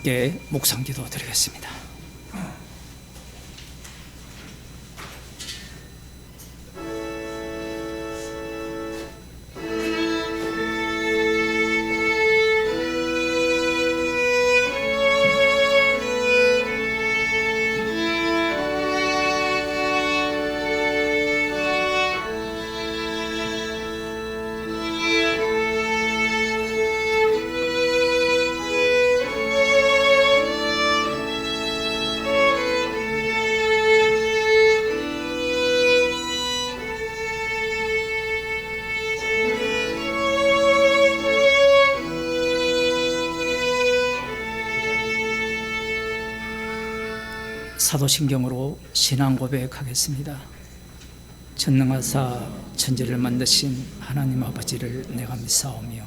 함께 묵상기도 드리겠습니다. 사도신경으로 신앙 고백하겠습니다. 전능하사 천지를 만드신 하나님 아버지를 내가 믿사오며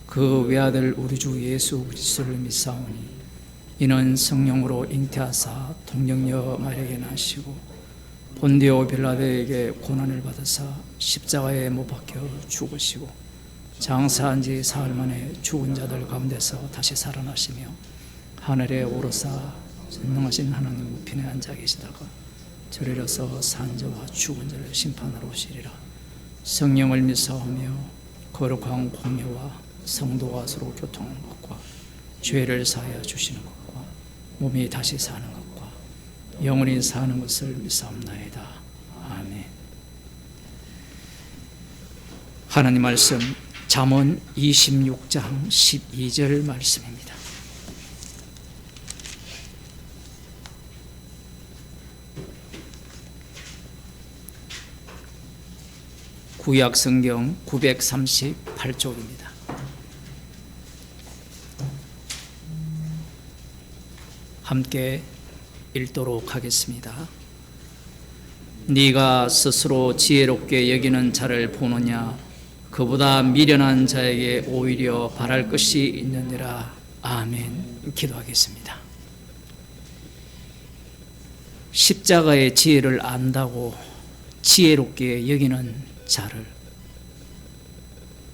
그 외아들 우리 주 예수 그리스도를 믿사오니 이는 성령으로 잉태하사 동정녀 마리아에게 나시고 본디오 빌라도에게 고난을 받으사 십자가에 못 박혀 죽으시고 장사한 지 사흘 만에 죽은 자들 가운데서 다시 살아나시며 하늘에 오르사 전능하신 하나님 우편에 앉아 계시다가 저리로서 산 자와 죽은 자를 심판하러 오시리라. 성령을 믿사오며 거룩한 공예와 성도와 서로 교통하는 것과 죄를 사하여 주시는 것과 몸이 다시 사는 것과 영원히 사는 것을 믿사옵나이다. 아멘. 하나님 말씀 잠언 26장 12절 말씀입니다. 구약 성경 938쪽입니다. 함께 읽도록 하겠습니다. 네가 스스로 지혜롭게 여기는 자를 보느냐? 그보다 미련한 자에게 오히려 바랄 것이 있느니라. 아멘. 기도하겠습니다. 십자가의 지혜를 안다고 지혜롭게 여기는 자를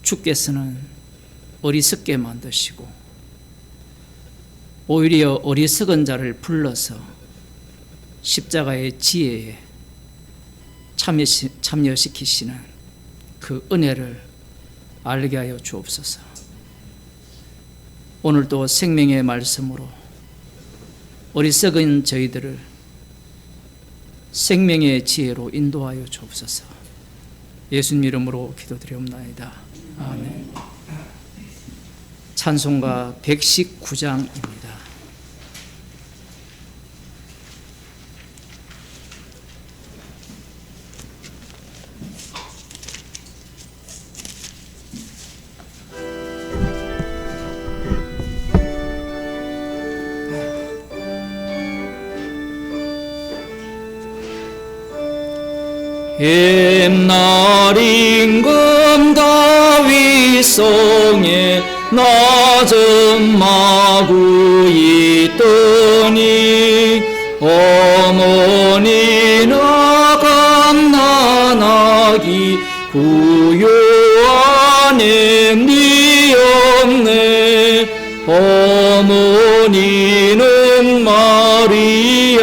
주께서는 어리석게 만드시고 오히려 어리석은 자를 불러서 십자가의 지혜에 참여시키시는 그 은혜를 알게 하여 주옵소서. 오늘도 생명의 말씀으로 어리석은 저희들을 생명의 지혜로 인도하여 주옵소서. 예수님 이름으로 기도드리옵나이다. 아멘. 찬송가 119장입니다. 옛날 임금 다윗 성에 낮은 마구 있더니 어머니나 갓난아기 구요하네 니 없네. 어머니는 마리아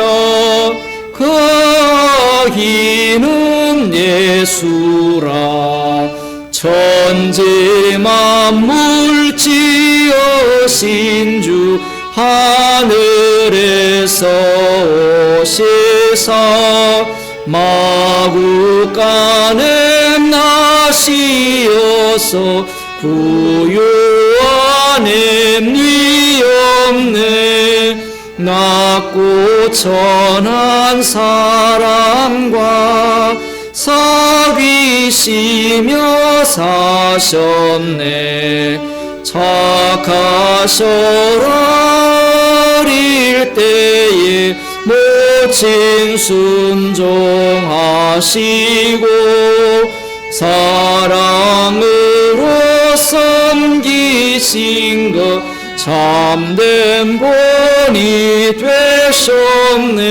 그 아기는 예수라. 천지 만물 지으신 주 하늘에서 오시사 마구간에 나시어서 구요하네 니 없네. 낮고 천한 사람과 사귀시며 사셨네. 착하셔라 어릴 때에 모친 순종하시고 사랑으로 섬기신 것 참된 본이 되셨네.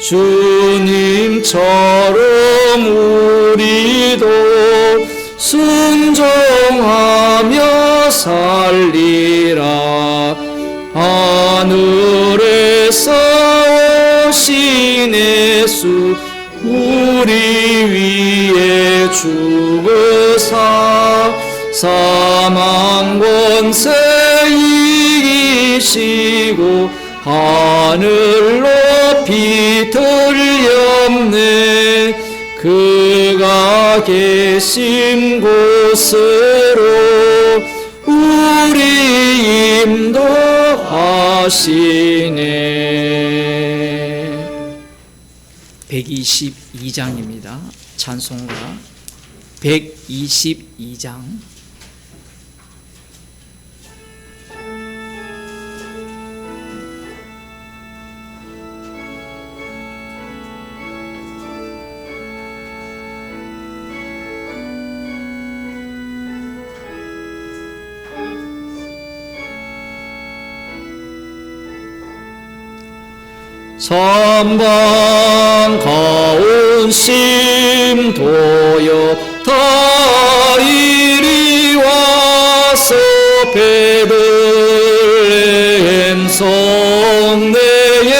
주님처럼 우리도 순종하며 살리라. 오신 예수 우리 위에 죽으사 사망 권세 이기시고 하늘 높이 들렸네. 그가 계신 곳으로 우리 인도하시네. 122장입니다. 찬송가 122장. 삼방 가운 심도여 다 이리 와서 베들레헴 성내에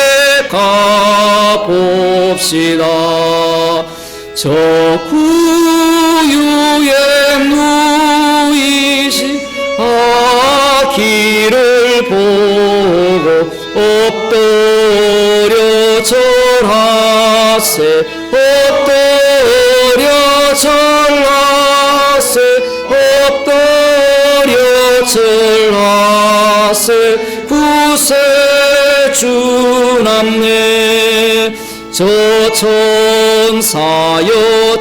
가봅시다. 저 구유에 누이신 아기를 보고 엎드려 절하세 엎드려 절하세 엎드려 절하세 구세주남네. 저 천사여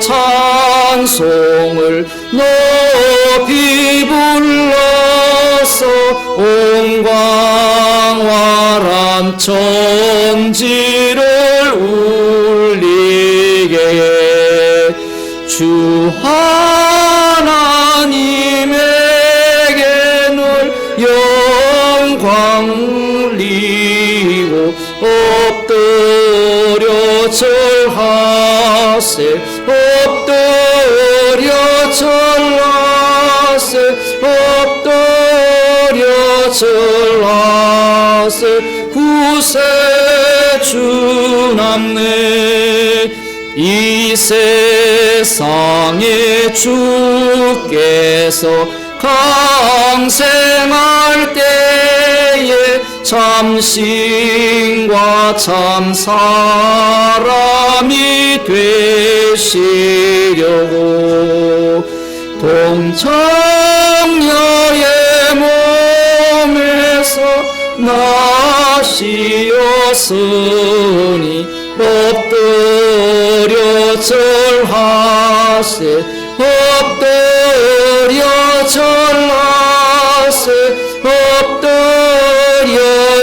찬송을 높이 불러서 온광활한 천지를 울리게 해. 주 하나님에게 늘 영광 올리고 엎드려 절하세 엎드려 절하세 엎드려 절하세 구세주남네. 이 세상에 주께서 강생할 때에 참신과 참사람이 되시려고 동정녀의 몸에서 나시었으니 엎드려 절하세 엎드려 절하세 엎드려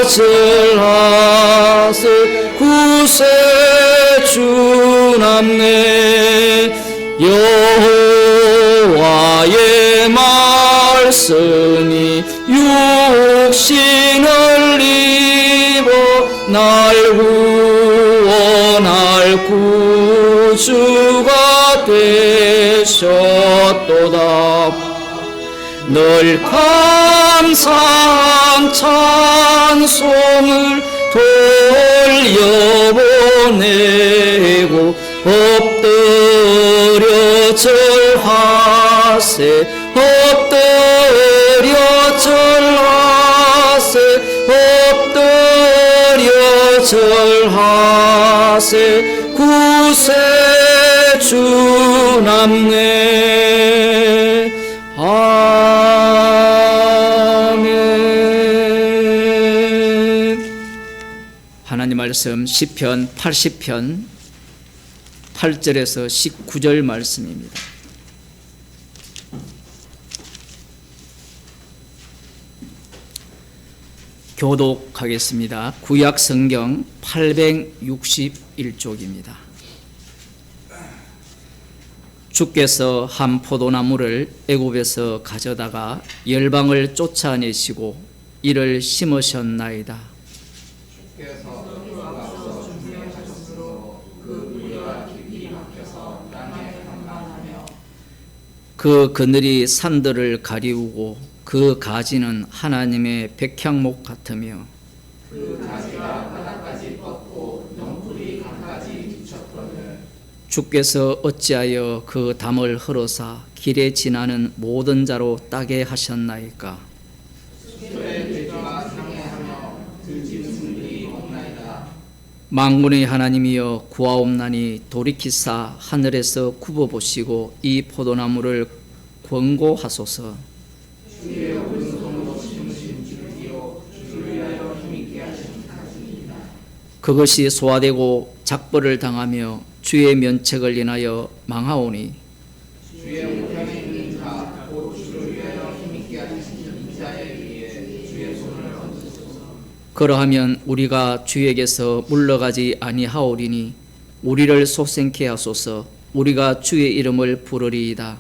절하세 구세주남네. 여호와의 말씀이 육신을 입어 날 구원할 구주가 되셨도다. 늘 감사한 찬송을 돌려보내고 엎드려 절하세 엎드려 절하세 엎드려 절하세 구세주남네. 아멘. 하나님 말씀 시편 80편 8절에서 19절 말씀입니다. 교독하겠습니다. 구약 성경 861쪽입니다. 주께서 한 포도나무를 애굽에서 가져다가 열방을 쫓아내시고 이를 심으셨나이다. 그 그늘이 산들을 가리우고 그 가지는 하나님의 백향목 같으며 그 가지가 바닥까지 뻗고 주께서 어찌하여 그 담을 흘러사 길에 지나는 모든 자로 따게 하셨나이까? 만군의 하나님이여 구하옵나니 돌이키사 하늘에서 굽어보시고 이 포도나무를 권고하소서. 그것이 소화되고 작벌을 당하며 주의 면책을 인하여 망하오니 그러하면 우리가 주에게서 물러가지 아니하오리니 우리를 속생케 하소서. 우리가 주의 이름을 부르리이다.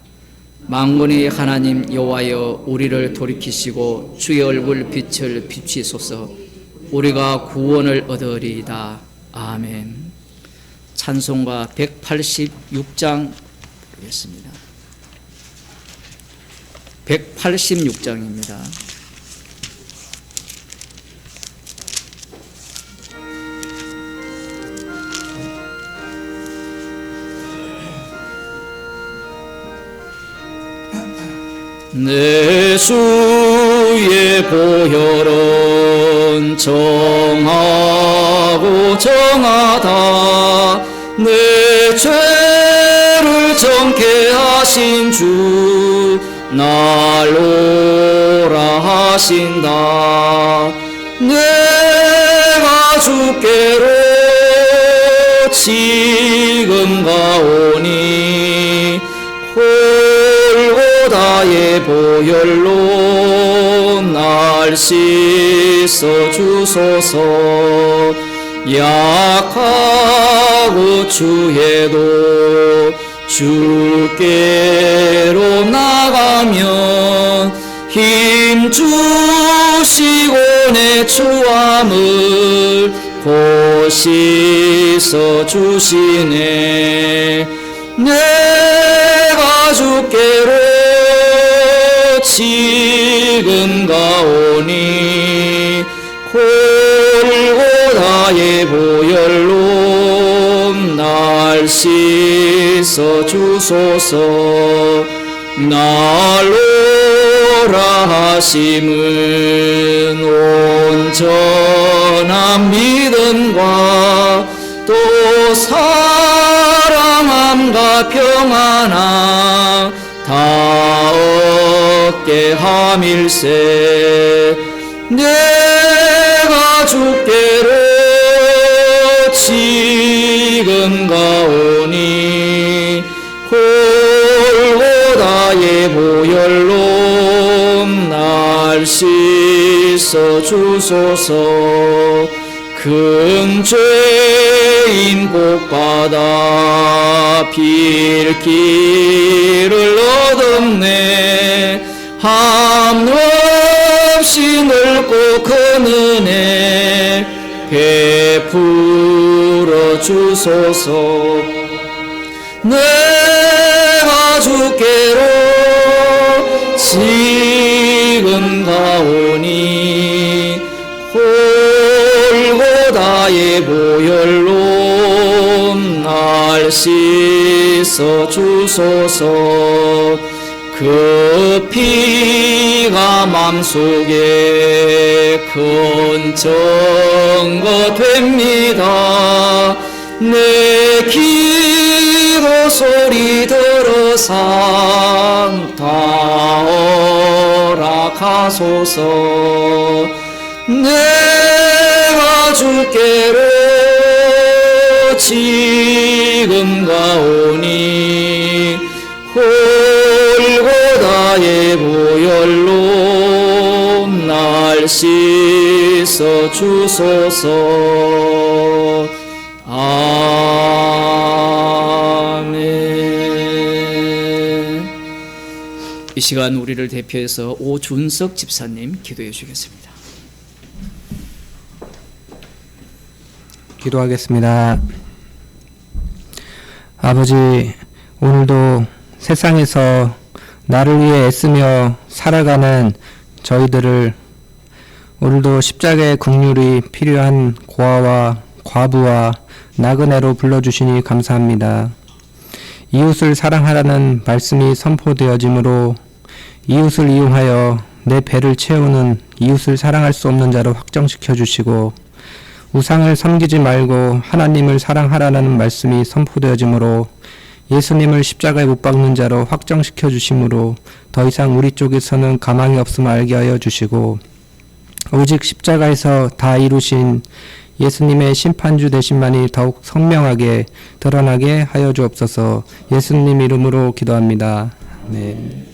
만군의 하나님 여호와여 우리를 돌이키시고 주의 얼굴 빛을 비추소서. 우리가 구원을 얻으리이다. 아멘. 찬송가 186장 보겠습니다. 186장입니다. 내 주의 보혈은 정하고 정하다. 내 죄를 정케 하신 주 날 오라 하신다. 내가 주께로 지금 가오니 골고다의 보혈로 날 씻어 주소서. 약하고 추해도 주께로 나가면 힘 주시고 내 추함을 곧 씻어 주시네. 내가 주께로 지금 가오니 골고다의 보혈로 날 씻어 주소서. 날 오라 하심은 온전한 믿음과 또 사랑함과 평안함 다 얻게 함일세. 내가 주께로 지금 가오니 골고다의 보혈로 날 씻어 주소서. 금죄인 복받아 빌 길을 얻었네. 한없이 넓고 큰 은혜 베풀어 주소서. 내가 주께로 지금 가오니 골고다의 보혈로 날 씻어 주소서. 그 피가 맘속에 큰 증거 됩니다. 내 기도 소리 들어서 다 허락하소서. 내가 주께로 지금 가오니 골고다의 보혈로 날 씻어 주소서. 아멘. 이 시간 우리를 대표해서 오준석 집사님 기도해 주겠습니다. 기도하겠습니다. 아버지, 오늘도 세상에서 나를 위해 애쓰며 살아가는 저희들을 오늘도 십자가의 긍휼이 필요한 고아와 과부와 나그네로 불러주시니 감사합니다. 이웃을 사랑하라는 말씀이 선포되어지므로 이웃을 이용하여 내 배를 채우는 이웃을 사랑할 수 없는 자로 확정시켜 주시고, 우상을 섬기지 말고 하나님을 사랑하라는 말씀이 선포되어지므로 예수님을 십자가에 못 박는 자로 확정시켜 주심으로 더 이상 우리 쪽에서는 가망이 없음을 알게 하여 주시고, 오직 십자가에서 다 이루신 예수님의 심판주 되심만이 더욱 선명하게 드러나게 하여 주옵소서. 예수님 이름으로 기도합니다. 네.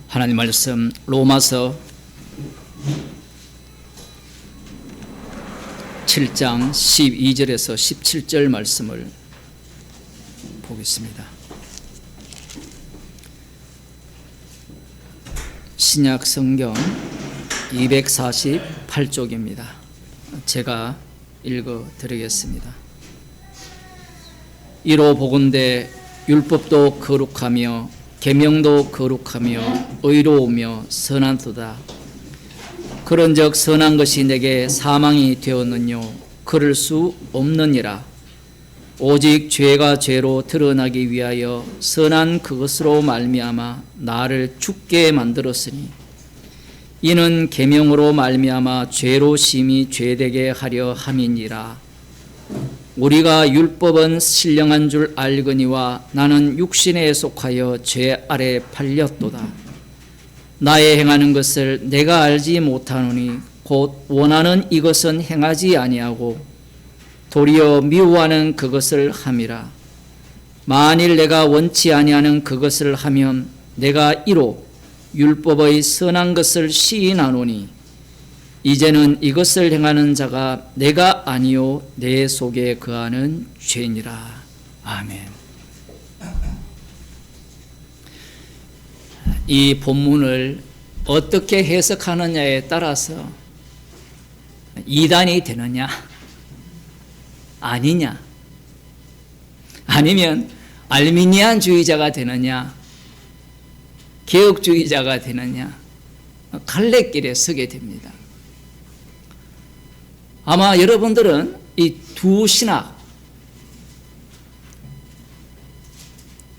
하나님 말씀 로마서 7장 12절에서 17절 말씀을 보겠습니다. 신약 성경 248쪽입니다. 제가 읽어 드리겠습니다. 이로 보건대 율법도 거룩하며 계명도 거룩하며 의로우며 선한도다. 그런즉 선한 것이 내게 사망이 되었느뇨 그럴 수 없느니라. 오직 죄가 죄로 드러나기 위하여 선한 그것으로 말미암아 나를 죽게 만들었으니 이는 계명으로 말미암아 죄로 심히 죄되게 하려 함이니라. 우리가 율법은 신령한 줄 알거니와 나는 육신에 속하여 죄 아래 팔렸도다. 나의 행하는 것을 내가 알지 못하노니 곧 원하는 이것은 행하지 아니하고 도리어 미워하는 그것을 함이라. 만일 내가 원치 아니하는 그것을 하면 내가 이로 율법의 선한 것을 시인하노니 이제는 이것을 행하는 자가 내가 아니요 내 속에 거하는 죄니라. 아멘. 이 본문을 어떻게 해석하느냐에 따라서 이단이 되느냐 아니냐, 아니면 알미니안주의자가 되느냐 개혁주의자가 되느냐 갈래길에 서게 됩니다. 아마 여러분들은 이 두 신학,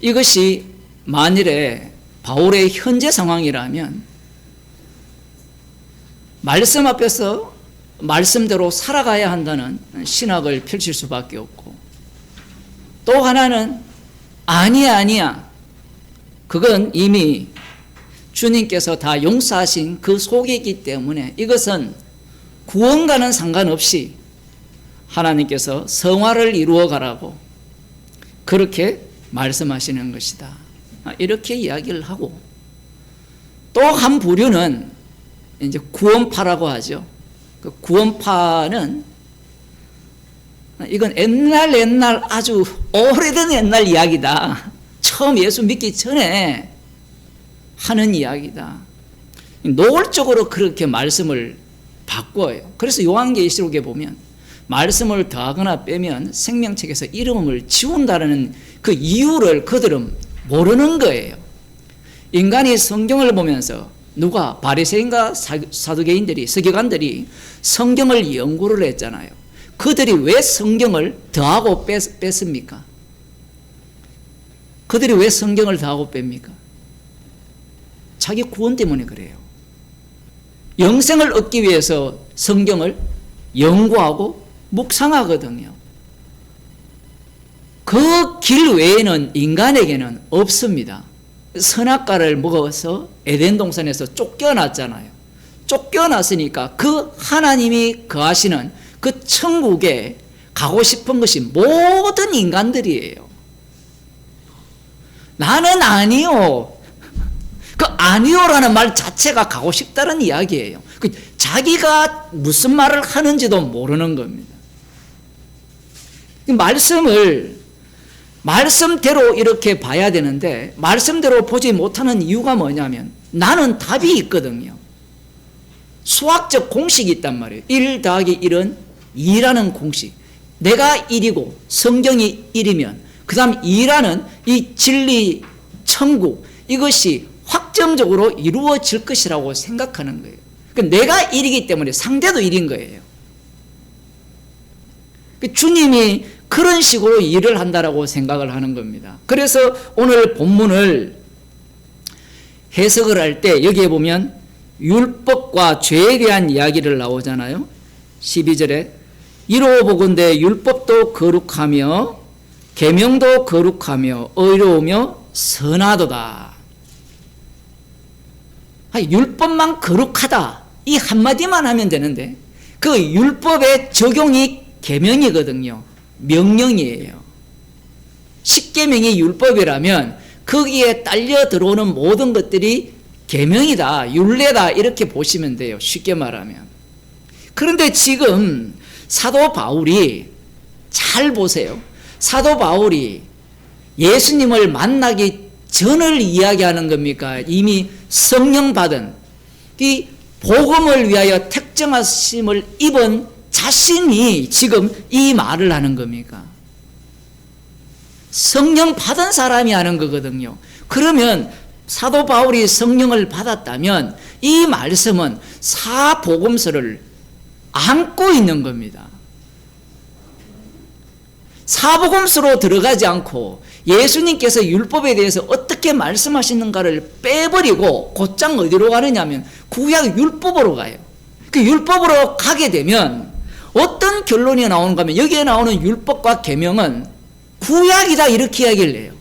이것이 만일에 바울의 현재 상황이라면 말씀 앞에서 말씀대로 살아가야 한다는 신학을 펼칠 수밖에 없고, 또 하나는 아니야 그건 이미 주님께서 다 용서하신 그 속에 있기 때문에 이것은 구원과는 상관없이 하나님께서 성화를 이루어 가라고 그렇게 말씀하시는 것이다, 이렇게 이야기를 하고, 또 한 부류는 이제 구원파라고 하죠. 그 구원파는 이건 옛날 아주 오래된 옛날 이야기다, 처음 예수 믿기 전에 하는 이야기다, 노골적으로 그렇게 말씀을 바꿔요. 그래서 요한계시록에 보면 말씀을 더하거나 빼면 생명책에서 이름을 지운다는 그 이유를 그들은 모르는 거예요. 인간이 성경을 보면서 누가 바리새인과 사두개인들이, 서기관들이 성경을 연구를 했잖아요. 그들이 왜 성경을 더하고 뺐습니까? 그들이 왜 성경을 더하고 뺍니까? 자기 구원 때문에 그래요. 영생을 얻기 위해서 성경을 연구하고 묵상하거든요. 그 길 외에는 인간에게는 없습니다. 선악과를 먹어서 에덴 동산에서 쫓겨났잖아요. 쫓겨났으니까 그 하나님이 거하시는 그 천국에 가고 싶은 것이 모든 인간들이에요. 나는 아니요. 그 아니요라는 말 자체가 가고 싶다는 이야기예요. 그 자기가 무슨 말을 하는지도 모르는 겁니다. 이 말씀을 말씀대로 이렇게 봐야 되는데 말씀대로 보지 못하는 이유가 뭐냐면 나는 답이 있거든요. 수학적 공식이 있단 말이에요. 1 더하기 1은 2라는 공식. 내가 1이고 성경이 1이면 그 다음 2라는 이 진리 천국 이것이 확정적으로 이루어질 것이라고 생각하는 거예요. 그러니까 내가 1이기 때문에 상대도 1인 거예요. 주님이 그런 식으로 일을 한다라고 생각을 하는 겁니다. 그래서 오늘 본문을 해석을 할 때 여기에 보면 율법과 죄에 대한 이야기를 나오잖아요. 12절에 이로 보건대 율법도 거룩하며 계명도 거룩하며 의로우며 선하도다. 율법만 거룩하다 이 한마디만 하면 되는데 그 율법의 적용이 계명이거든요. 명령이에요. 십계명이 율법이라면 거기에 딸려 들어오는 모든 것들이 계명이다, 율례다 이렇게 보시면 돼요. 쉽게 말하면. 그런데 지금 사도 바울이 잘 보세요. 사도 바울이 예수님을 만나기 전을 이야기하는 겁니까? 이미 성령 받은 이 복음을 위하여 택정하심을 입은 자신이 지금 이 말을 하는 겁니까? 성령 받은 사람이 하는 거거든요. 그러면 사도 바울이 성령을 받았다면 이 말씀은 사복음서를 안고 있는 겁니다. 사복음서로 들어가지 않고 예수님께서 율법에 대해서 어떻게 말씀하시는가를 빼버리고 곧장 어디로 가느냐면 구약 율법으로 가요. 그 율법으로 가게 되면 어떤 결론이 나오는가 하면 여기에 나오는 율법과 계명은 구약이다 이렇게 이야기를 해요.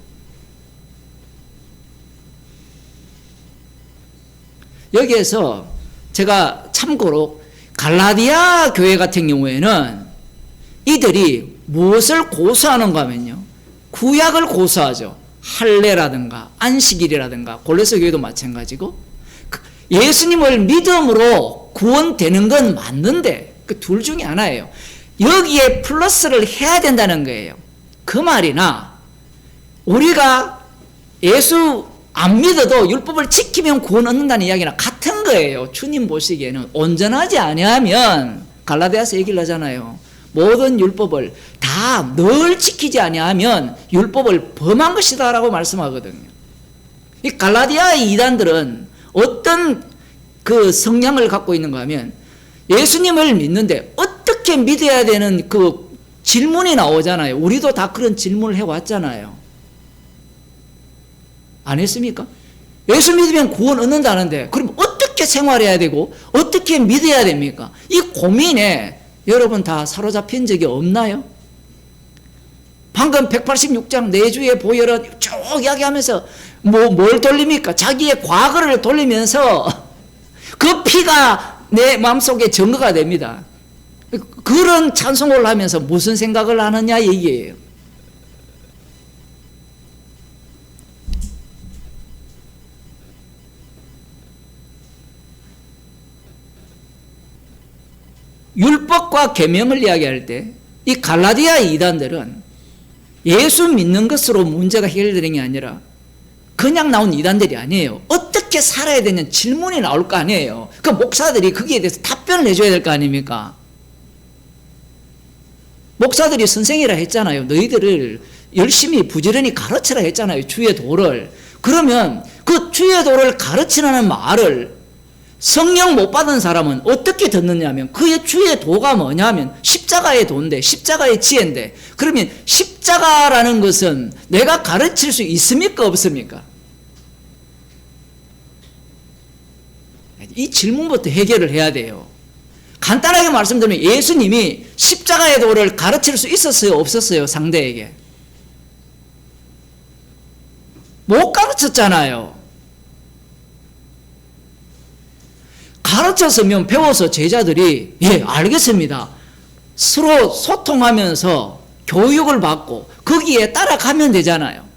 여기에서 제가 참고로 갈라디아 교회 같은 경우에는 이들이 무엇을 고수하는가 하면요, 구약을 고수하죠. 할례라든가 안식일이라든가 골로새 교회도 마찬가지고 예수님을 믿음으로 구원되는 건 맞는데 그 둘 중에 하나예요. 여기에 플러스를 해야 된다는 거예요. 그 말이나 우리가 예수 안 믿어도 율법을 지키면 구원 얻는다는 이야기나 같은 거예요. 주님 보시기에는 온전하지 아니하면 갈라디아서 얘기를 하잖아요. 모든 율법을 다 늘 지키지 아니하면 율법을 범한 것이다 라고 말씀하거든요. 이 갈라디아의 이단들은 어떤 그 성향을 갖고 있는가 하면 예수님을 믿는데 어떻게 믿어야 되는 그 질문이 나오잖아요. 우리도 다 그런 질문을 해왔잖아요. 안 했습니까? 예수 믿으면 구원 얻는다는데 그럼 어떻게 생활해야 되고 어떻게 믿어야 됩니까? 이 고민에 여러분 다 사로잡힌 적이 없나요? 방금 186장 내주의 보혈은 쭉 이야기하면서 뭘 돌립니까? 자기의 과거를 돌리면서 그 피가 내 마음속에 증거가 됩니다. 그런 찬송을 하면서 무슨 생각을 하느냐 얘기예요. 율법과 계명을 이야기할 때 이 갈라디아 이단들은 예수 믿는 것으로 문제가 해결되는 게 아니라 그냥 나온 이단들이 아니에요. 어떻게 살아야 되는 질문이 나올 거 아니에요. 그 목사들이 거기에 대해서 답변을 해줘야 될 거 아닙니까? 목사들이 선생이라 했잖아요. 너희들을 열심히 부지런히 가르치라 했잖아요. 주의 도를. 그러면 그 주의 도를 가르치라는 말을 성령 못 받은 사람은 어떻게 듣느냐면 그의 주의 도가 뭐냐면 십자가의 도인데 십자가의 지혜인데 그러면 십자가라는 것은 내가 가르칠 수 있습니까 없습니까? 이 질문부터 해결을 해야 돼요. 간단하게 말씀드리면 예수님이 십자가의 도를 가르칠 수 있었어요 없었어요 상대에게? 못 가르쳤잖아요. 가르쳤으면 배워서 제자들이 예 알겠습니다 서로 소통하면서 교육을 받고 거기에 따라가면 되잖아요.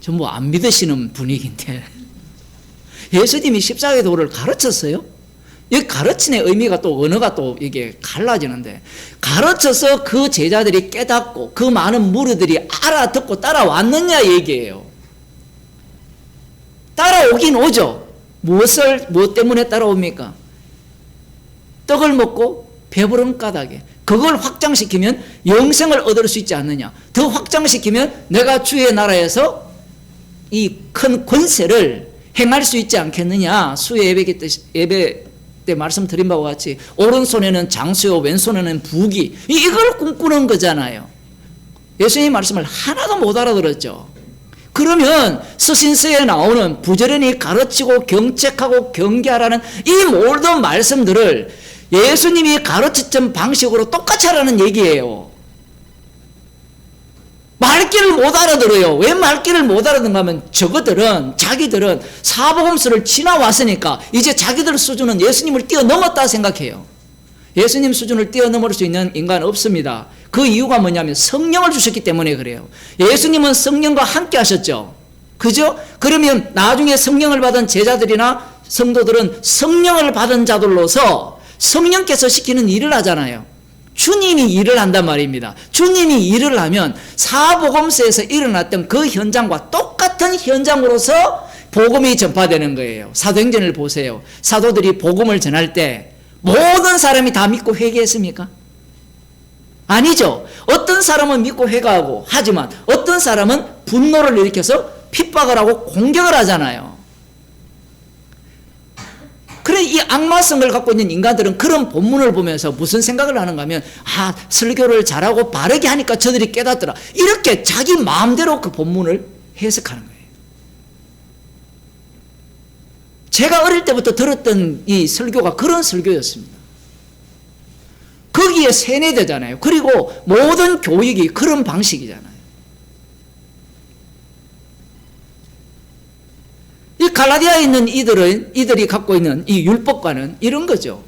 전부 안 믿으시는 분위기인데 예수님이 십자가의 도를 가르쳤어요? 이 가르침의 의미가 또 언어가 또 이게 갈라지는데, 가르쳐서 그 제자들이 깨닫고 그 많은 무리들이 알아듣고 따라왔느냐 얘기예요. 따라오긴 오죠. 무엇 때문에 따라옵니까? 떡을 먹고 배부른 까닭에. 그걸 확장시키면 영생을 얻을 수 있지 않느냐. 더 확장시키면 내가 주의 나라에서 이 큰 권세를 행할 수 있지 않겠느냐. 수요 예배 때 말씀드린 바와 같이 오른손에는 장수요 왼손에는 부귀, 이걸 꿈꾸는 거잖아요. 예수님 말씀을 하나도 못 알아들었죠. 그러면 서신서에 나오는 부지런히 가르치고 경책하고 경계하라는 이 모든 말씀들을 예수님이 가르쳤던 방식으로 똑같이 하라는 얘기예요. 말귀를 못 알아들어요. 왜 말귀를 못 알아듣는가 하면 자기들은 사복음서를 지나왔으니까 이제 자기들 수준은 예수님을 뛰어넘었다 생각해요. 예수님 수준을 뛰어넘을 수 있는 인간은 없습니다. 그 이유가 뭐냐면 성령을 주셨기 때문에 그래요. 예수님은 성령과 함께 하셨죠. 그죠? 그러면 나중에 성령을 받은 제자들이나 성도들은 성령을 받은 자들로서 성령께서 시키는 일을 하잖아요. 주님이 일을 한단 말입니다. 주님이 일을 하면 사복음서에서 일어났던 그 현장과 똑같은 현장으로서 복음이 전파되는 거예요. 사도행전을 보세요. 사도들이 복음을 전할 때 모든 사람이 다 믿고 회개했습니까? 아니죠. 어떤 사람은 믿고 회개하고 하지만 어떤 사람은 분노를 일으켜서 핍박을 하고 공격을 하잖아요. 그래, 이 악마성을 갖고 있는 인간들은 그런 본문을 보면서 무슨 생각을 하는가 하면, 설교를 잘하고 바르게 하니까 저들이 깨닫더라. 이렇게 자기 마음대로 그 본문을 해석하는 거예요. 제가 어릴 때부터 들었던 이 설교가 그런 설교였습니다. 거기에 세뇌되잖아요. 그리고 모든 교육이 그런 방식이잖아요. 이 갈라디아에 있는 이들이 갖고 있는 이 율법과는 이런 거죠.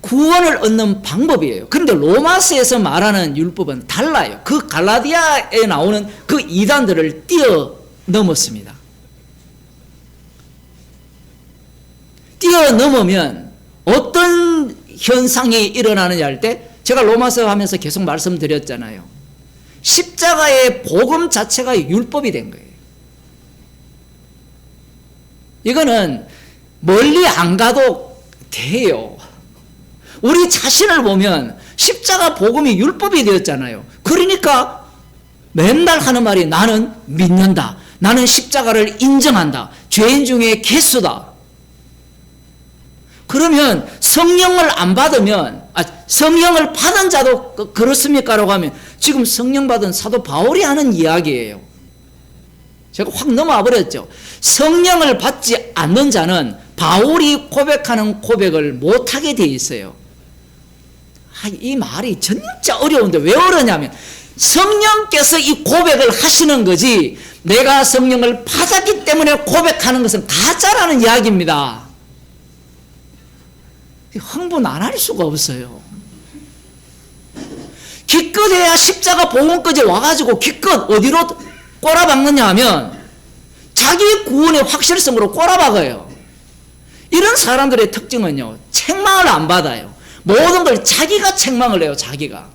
구원을 얻는 방법이에요. 그런데 로마서에서 말하는 율법은 달라요. 그 갈라디아에 나오는 그 이단들을 뛰어넘었습니다. 뛰어넘으면 어떤 현상이 일어나느냐 할 때, 제가 로마서 하면서 계속 말씀드렸잖아요. 십자가의 복음 자체가 율법이 된 거예요. 이거는 멀리 안 가도 돼요. 우리 자신을 보면 십자가 복음이 율법이 되었잖아요. 그러니까 맨날 하는 말이 나는 믿는다. 나는 십자가를 인정한다. 죄인 중에 개수다. 그러면 성령을 안 받으면, 성령을 받은 자도 그렇습니까? 라고 하면 지금 성령 받은 사도 바울이 하는 이야기예요. 제가 확 넘어와 버렸죠. 성령을 받지 않는 자는 바울이 고백하는 고백을 못하게 돼 있어요. 이 말이 진짜 어려운데 왜 어려냐면 성령께서 이 고백을 하시는 거지, 내가 성령을 받았기 때문에 고백하는 것은 가짜라는 이야기입니다. 흥분 안 할 수가 없어요. 기껏해야 십자가 복음까지 와가지고 기껏 어디로 꼬라박느냐 하면 자기 구원의 확실성으로 꼬라박아요. 이런 사람들의 특징은요, 책망을 안 받아요. 모든 걸 자기가 책망을 해요. 자기가.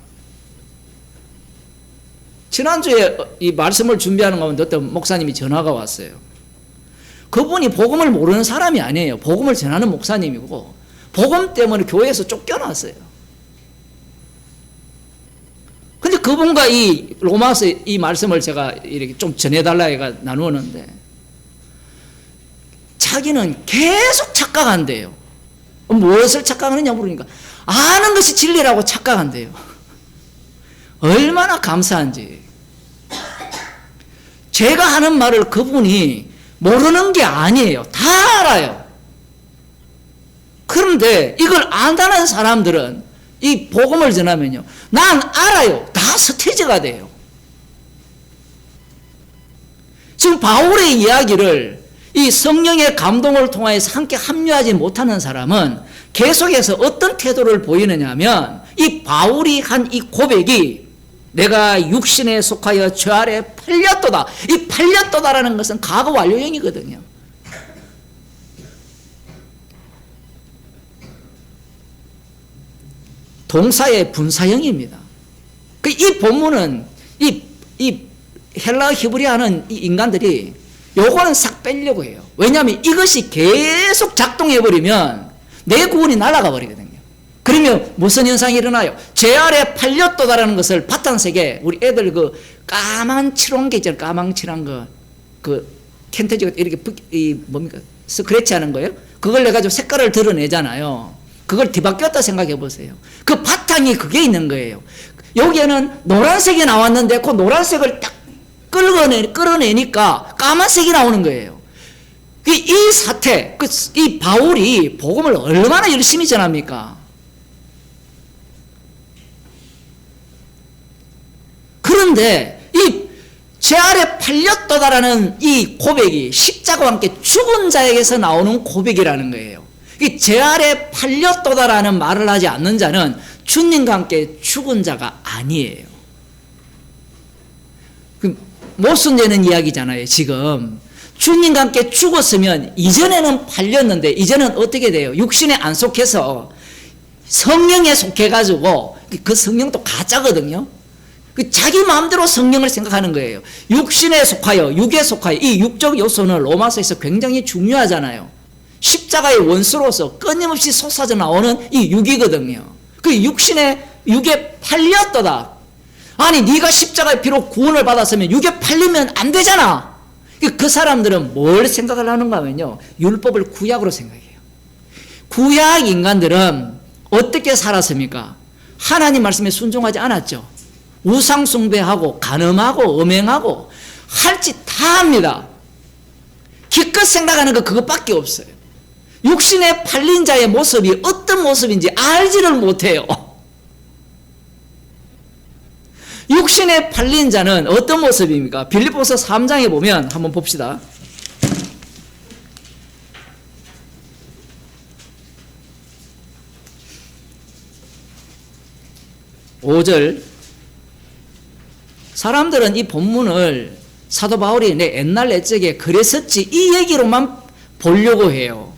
지난주에 이 말씀을 준비하는 가운데 어떤 목사님이 전화가 왔어요. 그분이 복음을 모르는 사람이 아니에요. 복음을 전하는 목사님이고 복음 때문에 교회에서 쫓겨났어요. 근데 그분과 이 로마서 이 말씀을 제가 이렇게 좀 전해달라 해가 나누었는데, 자기는 계속 착각한대요. 무엇을 착각하느냐 물으니까 아는 것이 진리라고 착각한대요. 얼마나 감사한지. 제가 하는 말을 그분이 모르는 게 아니에요. 다 알아요. 그런데 이걸 안다는 사람들은 이 복음을 전하면요, 난 알아요. 다 스테이지가 돼요. 지금 바울의 이야기를 이 성령의 감동을 통하여서 함께 합류하지 못하는 사람은 계속해서 어떤 태도를 보이느냐 하면, 이 바울이 한 이 고백이 내가 육신에 속하여 죄 아래 팔렸도다. 이 팔렸도다라는 것은 과거 완료형이거든요. 동사의 분사형입니다. 이 본문은 이 헬라 히브리 하는 이 인간들이 요거는 싹 빼려고 해요. 왜냐하면 이것이 계속 작동해버리면 내 구원이 날아가 버리거든요. 그러면 무슨 현상이 일어나요? 죄 아래 팔렸도다라는 것을 바탕색에 우리 애들 그 까만 칠한 게 있잖아요. 까만 칠한 거. 그 캔터지가 이렇게 뭡니까? 스크래치 하는 거예요? 그걸 내가지고 색깔을 드러내잖아요. 그걸 뒤바뀌었다 생각해 보세요. 그 바탕이 그게 있는 거예요. 여기에는 노란색이 나왔는데 그 노란색을 딱 끌어내니까 까만색이 나오는 거예요. 이 사태, 이 바울이 복음을 얼마나 열심히 전합니까? 그런데 이 죄 아래 팔렸도다라는 이 고백이 십자가와 함께 죽은 자에게서 나오는 고백이라는 거예요. 이 죄 아래 팔렸도다라는 말을 하지 않는 자는 주님과 함께 죽은 자가 아니에요. 모순되는 이야기잖아요. 지금 주님과 함께 죽었으면 이전에는 팔렸는데 이제는 어떻게 돼요? 육신에 안 속해서 성령에 속해가지고 그 성령도 가짜거든요. 자기 마음대로 성령을 생각하는 거예요. 육신에 속하여, 육에 속하여, 이 육적 요소는 로마서에서 굉장히 중요하잖아요. 십자가의 원수로서 끊임없이 솟아져 나오는 이 육이거든요. 그 육에 팔렸도다. 아니 네가 십자가의 피로 구원을 받았으면 육에 팔리면 안 되잖아. 그 사람들은 뭘 생각을 하는가 하면요, 율법을 구약으로 생각해요. 구약 인간들은 어떻게 살았습니까? 하나님 말씀에 순종하지 않았죠. 우상 숭배하고 간음하고 음행하고 할 짓 다 합니다. 기껏 생각하는 거 그것밖에 없어요. 육신에 팔린 자의 모습이 어떤 모습인지 알지를 못해요. 육신에 팔린 자는 어떤 모습입니까? 빌립보서 3장에 보면 한번 봅시다. 5절. 사람들은 이 본문을 사도 바울이 내 옛날 옛적에 그랬었지 이 얘기로만 보려고 해요.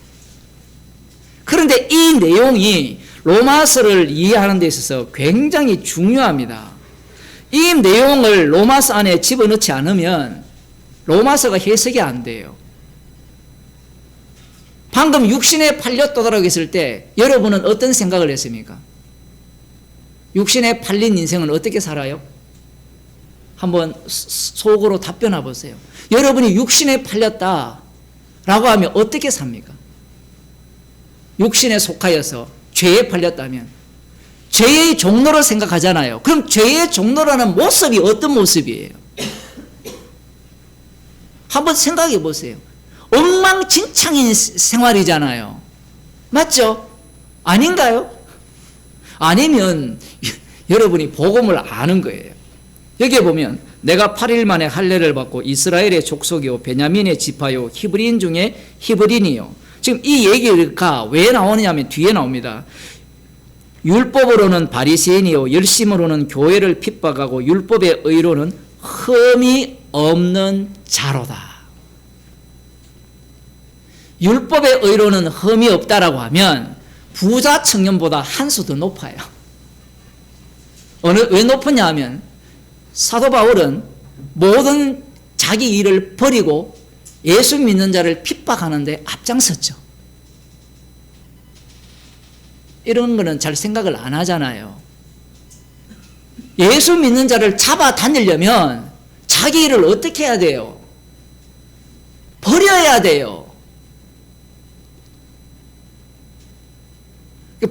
그런데 이 내용이 로마서를 이해하는 데 있어서 굉장히 중요합니다. 이 내용을 로마서 안에 집어넣지 않으면 로마서가 해석이 안 돼요. 방금 육신에 팔렸도다라고 했을 때 여러분은 어떤 생각을 했습니까? 육신에 팔린 인생은 어떻게 살아요? 한번 속으로 답변해 보세요. 여러분이 육신에 팔렸다라고 하면 어떻게 삽니까? 육신에 속하여서 죄에 팔렸다면 죄의 종로를 생각하잖아요. 그럼 죄의 종로라는 모습이 어떤 모습이에요? 한번 생각해 보세요. 엉망진창인 생활이잖아요. 맞죠? 아닌가요? 아니면 여러분이 복음을 아는 거예요. 여기에 보면 내가 8일 만에 할례를 받고 이스라엘의 족속이요 베냐민의 지파요 히브리인 중에 히브리인이요. 지금 이 얘기가 왜 나오느냐면 뒤에 나옵니다. 율법으로는 바리새인이요 열심으로는 교회를 핍박하고 율법의 의로는 흠이 없는 자로다. 율법의 의로는 흠이 없다라고 하면 부자 청년보다 한 수 더 높아요. 왜 높으냐 하면 사도 바울은 모든 자기 일을 버리고 예수 믿는 자를 핍박하는데 앞장섰죠. 이런 거는 잘 생각을 안 하잖아요. 예수 믿는 자를 잡아 다니려면 자기 일을 어떻게 해야 돼요? 버려야 돼요.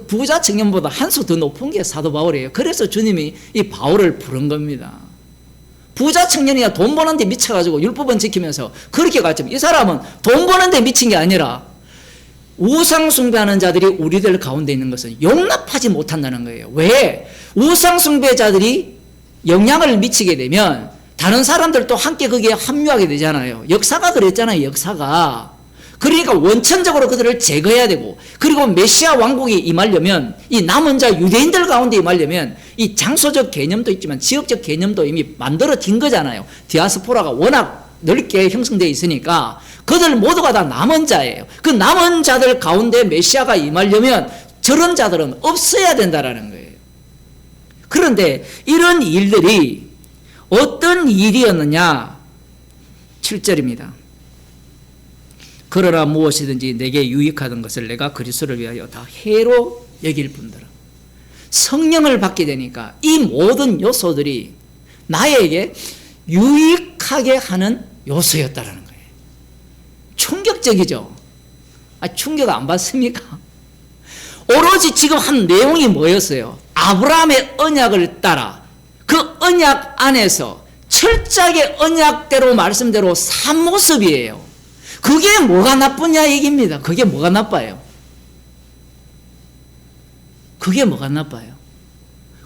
부자 청년보다 한 수 더 높은 게 사도 바울이에요. 그래서 주님이 이 바울을 부른 겁니다. 부자 청년이야 돈 버는데 미쳐가지고 율법은 지키면서 그렇게 갔지만 이 사람은 돈 버는데 미친 게 아니라 우상 숭배하는 자들이 우리들 가운데 있는 것은 용납하지 못한다는 거예요. 왜? 우상 숭배자들이 영향을 미치게 되면 다른 사람들도 함께 거기에 합류하게 되잖아요. 역사가 그랬잖아요. 역사가. 그러니까 원천적으로 그들을 제거해야 되고, 그리고 메시아 왕국이 임하려면 이 남은 자 유대인들 가운데 임하려면 이 장소적 개념도 있지만 지역적 개념도 이미 만들어진 거잖아요. 디아스포라가 워낙 넓게 형성되어 있으니까 그들 모두가 다 남은 자예요. 그 남은 자들 가운데 메시아가 임하려면 저런 자들은 없어야 된다라는 거예요. 그런데 이런 일들이 어떤 일이었느냐? 7절입니다. 그러나 무엇이든지 내게 유익하던 것을 내가 그리스도를 위하여 다 해로 여길 뿐더러. 성령을 받게 되니까 이 모든 요소들이 나에게 유익하게 하는 요소였다라는 거예요. 충격적이죠? 충격 안 받습니까? 오로지 지금 한 내용이 뭐였어요? 아브라함의 언약을 따라 그 언약 안에서 철저하게 언약대로 말씀대로 산 모습이에요. 그게 뭐가 나쁘냐 얘기입니다. 그게 뭐가 나빠요? 그게 뭐가 나빠요?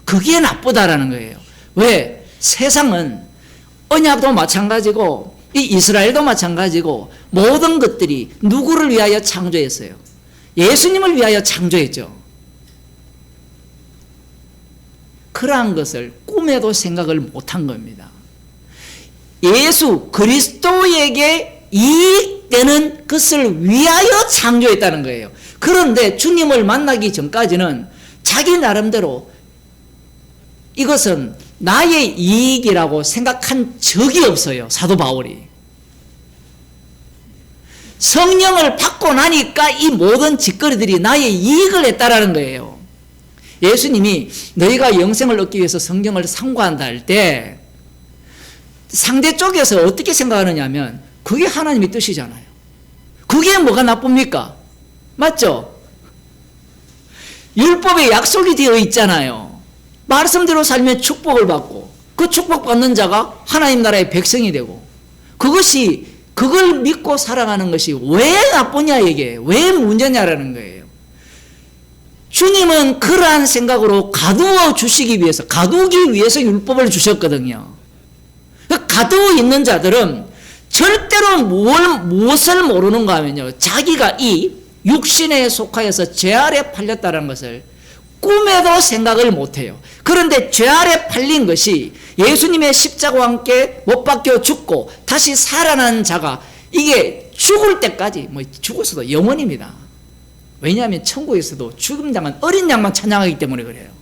그게 나쁘다라는 거예요. 왜? 세상은 언약도 마찬가지고 이 이스라엘도 마찬가지고 모든 것들이 누구를 위하여 창조했어요? 예수님을 위하여 창조했죠. 그러한 것을 꿈에도 생각을 못한 겁니다. 예수 그리스도에게 이익되는 것을 위하여 창조했다는 거예요. 그런데 주님을 만나기 전까지는 자기 나름대로 이것은 나의 이익이라고 생각한 적이 없어요. 사도 바울이. 성령을 받고 나니까 이 모든 짓거리들이 나의 이익을 했다라는 거예요. 예수님이 너희가 영생을 얻기 위해서 성경을 상고한다 할 때 상대 쪽에서 어떻게 생각하느냐 하면 그게 하나님의 뜻이잖아요. 그게 뭐가 나쁩니까? 맞죠? 율법에 약속이 되어 있잖아요. 말씀대로 살면 축복을 받고 그 축복받는 자가 하나님 나라의 백성이 되고 그걸 믿고 살아가는 것이 왜 나쁘냐 이게 왜 문제냐라는 거예요. 주님은 그러한 생각으로 가두어 주시기 위해서 가두기 위해서 율법을 주셨거든요. 가두어 있는 자들은 절대로 무엇을 모르는가 하면요. 자기가 이 육신에 속하여서 죄 아래 팔렸다는 것을 꿈에도 생각을 못해요. 그런데 죄 아래 팔린 것이 예수님의 십자가와 함께 못 박혀 죽고 다시 살아난 자가 이게 죽을 때까지 죽어서도 영원입니다. 왜냐하면 천국에서도 죽은 자만 어린 양만 찬양하기 때문에 그래요.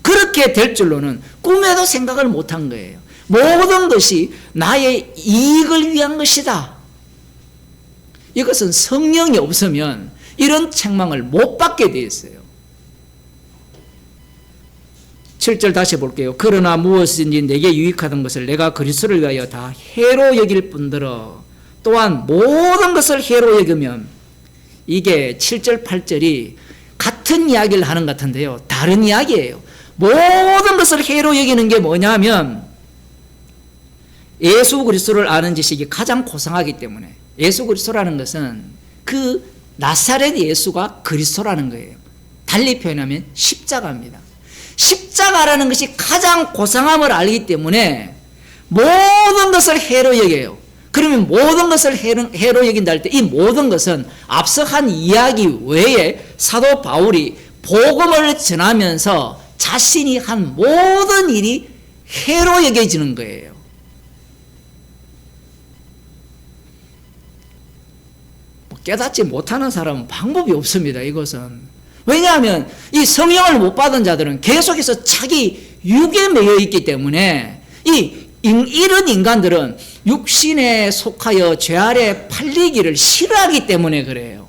그렇게 될 줄로는 꿈에도 생각을 못한 거예요. 모든 것이 나의 이익을 위한 것이다. 이것은 성령이 없으면 이런 책망을 못 받게 되어 있어요. 7절 다시 볼게요. 그러나 무엇인지 내게 유익하던 것을 내가 그리스도를 위하여 다 해로 여길 뿐더러 또한 모든 것을 해로 여기면 이게 7절 8절이 같은 이야기를 하는 것 같은데요. 다른 이야기예요. 모든 것을 해로 여기는 게 뭐냐면 예수 그리스도를 아는 지식이 가장 고상하기 때문에 예수 그리스도라는 것은 그 나사렛 예수가 그리스도라는 거예요. 달리 표현하면 십자가입니다. 십자가라는 것이 가장 고상함을 알기 때문에 모든 것을 해로 여겨요. 그러면 모든 것을 해로 여긴다 할 때 이 모든 것은 앞서 한 이야기 외에 사도 바울이 복음을 전하면서 자신이 한 모든 일이 해로 여겨지는 거예요. 깨닫지 못하는 사람은 방법이 없습니다. 이것은. 왜냐하면 이 성령을 못 받은 자들은 계속해서 자기 육에 매여 있기 때문에 이런 인간들은 육신에 속하여 죄 아래 팔리기를 싫어하기 때문에 그래요.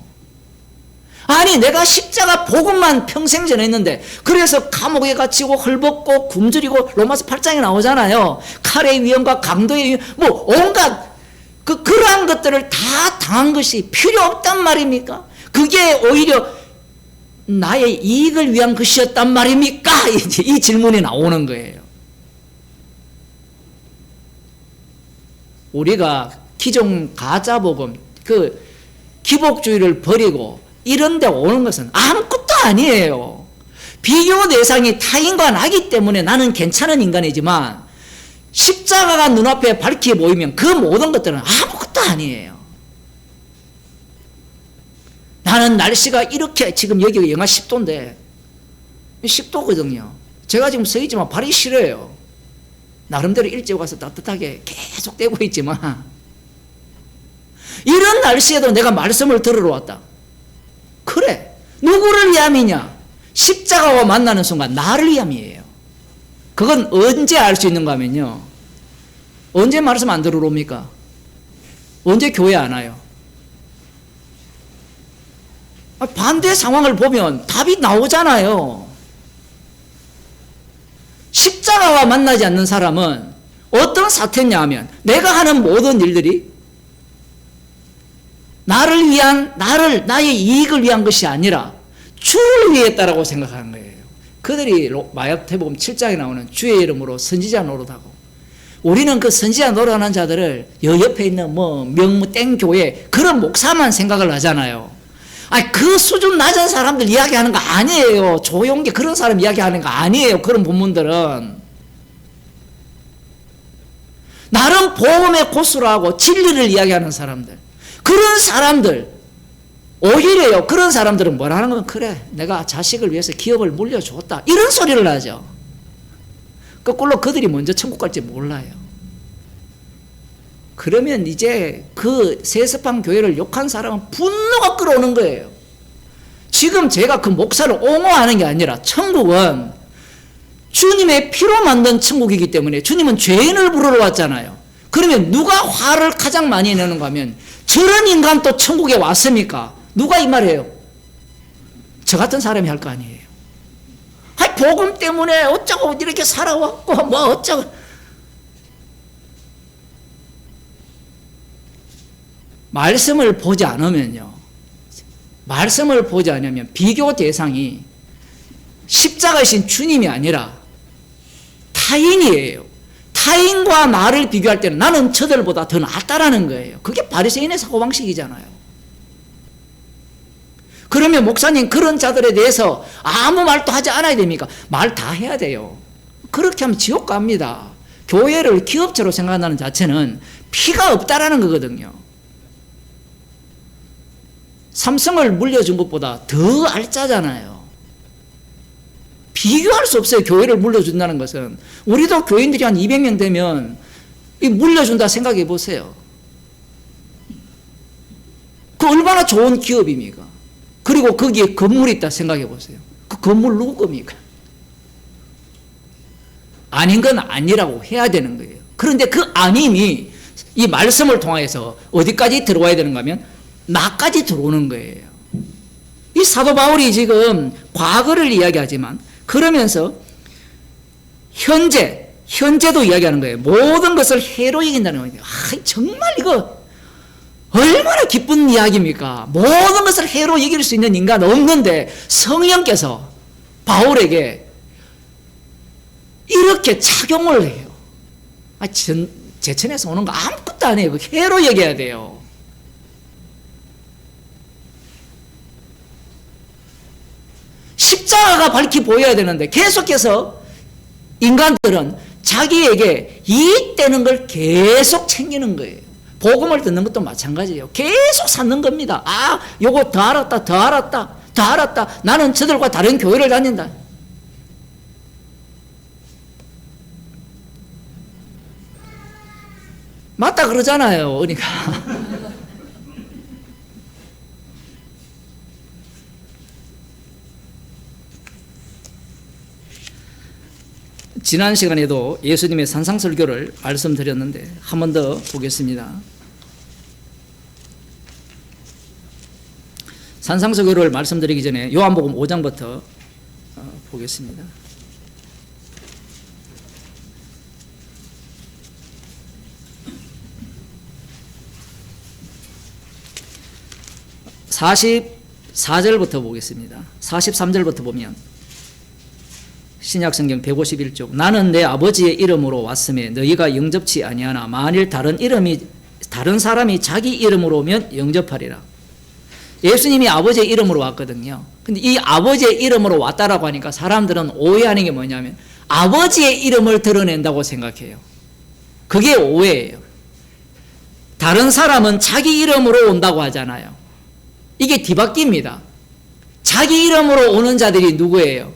아니 내가 십자가 복음만 평생 전했는데 그래서 감옥에 갇히고 헐벗고 굶주리고 로마서 8장에 나오잖아요. 칼의 위험과 강도의 위험 온갖 그러한 것들을 다 당한 것이 필요 없단 말입니까? 그게 오히려 나의 이익을 위한 것이었단 말입니까? 이 질문이 나오는 거예요. 우리가 기존 가짜복음, 기복주의를 버리고 이런 데 오는 것은 아무것도 아니에요. 비교 대상이 타인과 나기 때문에 나는 괜찮은 인간이지만 십자가가 눈앞에 밝히 보이면 그 모든 것들은 아무것도 아니에요. 나는 날씨가 이렇게 지금 여기가 영하 10도인데 10도거든요. 제가 지금 서 있지만 발이 시려요. 나름대로 일찍 와서 따뜻하게 계속 떼고 있지만 이런 날씨에도 내가 말씀을 들으러 왔다. 그래. 누구를 위함이냐? 십자가와 만나는 순간 나를 위함이에요. 그건 언제 알 수 있는가 하면요, 언제 말씀 안 들으러 옵니까? 언제 교회 안 와요? 반대 상황을 보면 답이 나오잖아요. 십자가와 만나지 않는 사람은 어떤 사태냐 하면, 내가 하는 모든 일들이 나를 위한, 나의 이익을 위한 것이 아니라 주를 위했다라고 생각하는 거예요. 그들이 마태복음 7장에 나오는 주의 이름으로 선지자 노릇하고, 우리는 그 선지자 노릇하는 자들을 옆에 있는 땡 교회 그런 목사만 생각을 하잖아요. 그 수준 낮은 사람들 이야기하는 거 아니에요. 조용기 그런 사람 이야기하는 거 아니에요. 그런 본문들은 나름 복음의 고수라고 진리를 이야기하는 사람들, 그런 사람들, 오히려요, 그런 사람들은 뭐라는 건, 그래 내가 자식을 위해서 기업을 물려줬다 이런 소리를 하죠. 거꾸로 그들이 먼저 천국 갈지 몰라요. 그러면 이제 그 세습한 교회를 욕한 사람은 분노가 끌어오는 거예요. 지금 제가 그 목사를 옹호하는 게 아니라, 천국은 주님의 피로 만든 천국이기 때문에, 주님은 죄인을 부르러 왔잖아요. 그러면 누가 화를 가장 많이 내는가 하면, 저런 인간 또 천국에 왔습니까? 누가 이 말이에요? 저 같은 사람이 할 거 아니에요. 복음 때문에 어쩌고 이렇게 살아왔고 어쩌고. 말씀을 보지 않으면요, 말씀을 보지 않으면 비교 대상이 십자가이신 주님이 아니라 타인이에요. 타인과 나를 비교할 때는 나는 저들보다 더 낫다라는 거예요. 그게 바리새인의 사고방식이잖아요. 그러면 목사님, 그런 자들에 대해서 아무 말도 하지 않아야 됩니까? 말 다 해야 돼요. 그렇게 하면 지옥 갑니다. 교회를 기업체로 생각한다는 자체는 피가 없다라는 거거든요. 삼성을 물려준 것보다 더 알짜잖아요. 비교할 수 없어요. 교회를 물려준다는 것은. 우리도 교인들이 한 200명 되면 물려준다 생각해 보세요. 그 얼마나 좋은 기업입니까? 그리고 거기에 건물이 있다 생각해 보세요. 그 건물 누구 겁니까? 아닌 건 아니라고 해야 되는 거예요. 그런데 그 아님이 이 말씀을 통해서 어디까지 들어와야 되는가 하면, 나까지 들어오는 거예요. 이 사도 바울이 지금 과거를 이야기하지만, 그러면서 현재도 이야기하는 거예요. 모든 것을 해로 이긴다는 거예요. 정말 이거 얼마나 기쁜 이야기입니까? 모든 것을 해로 이길 수 있는 인간 없는데, 성령께서 바울에게 이렇게 착용을 해요. 제천에서 오는 거 아무것도 아니에요. 해로 여겨야 돼요. 십자가가 밝히 보여야 되는데, 계속해서 인간들은 자기에게 이익되는 걸 계속 챙기는 거예요. 복음을 듣는 것도 마찬가지예요. 계속 쌓는 겁니다. 요거 더 알았다, 더 알았다, 더 알았다. 나는 저들과 다른 교회를 다닌다. 맞다 그러잖아요, 그러니까. 지난 시간에도 예수님의 산상설교를 말씀드렸는데 한 번 더 보겠습니다. 산상설교를 말씀드리기 전에 요한복음 5장부터 보겠습니다. (44절부터) 보겠습니다. 43절부터 보면, 신약성경 151쪽, 나는 내 아버지의 이름으로 왔음에 너희가 영접치 아니하나 만일 다른 사람이 자기 이름으로 오면 영접하리라. 예수님이 아버지의 이름으로 왔거든요. 근데 이 아버지의 이름으로 왔다라고 하니까 사람들은 오해하는 게 뭐냐면, 아버지의 이름을 드러낸다고 생각해요. 그게 오해예요. 다른 사람은 자기 이름으로 온다고 하잖아요. 이게 뒤바뀝니다. 자기 이름으로 오는 자들이 누구예요?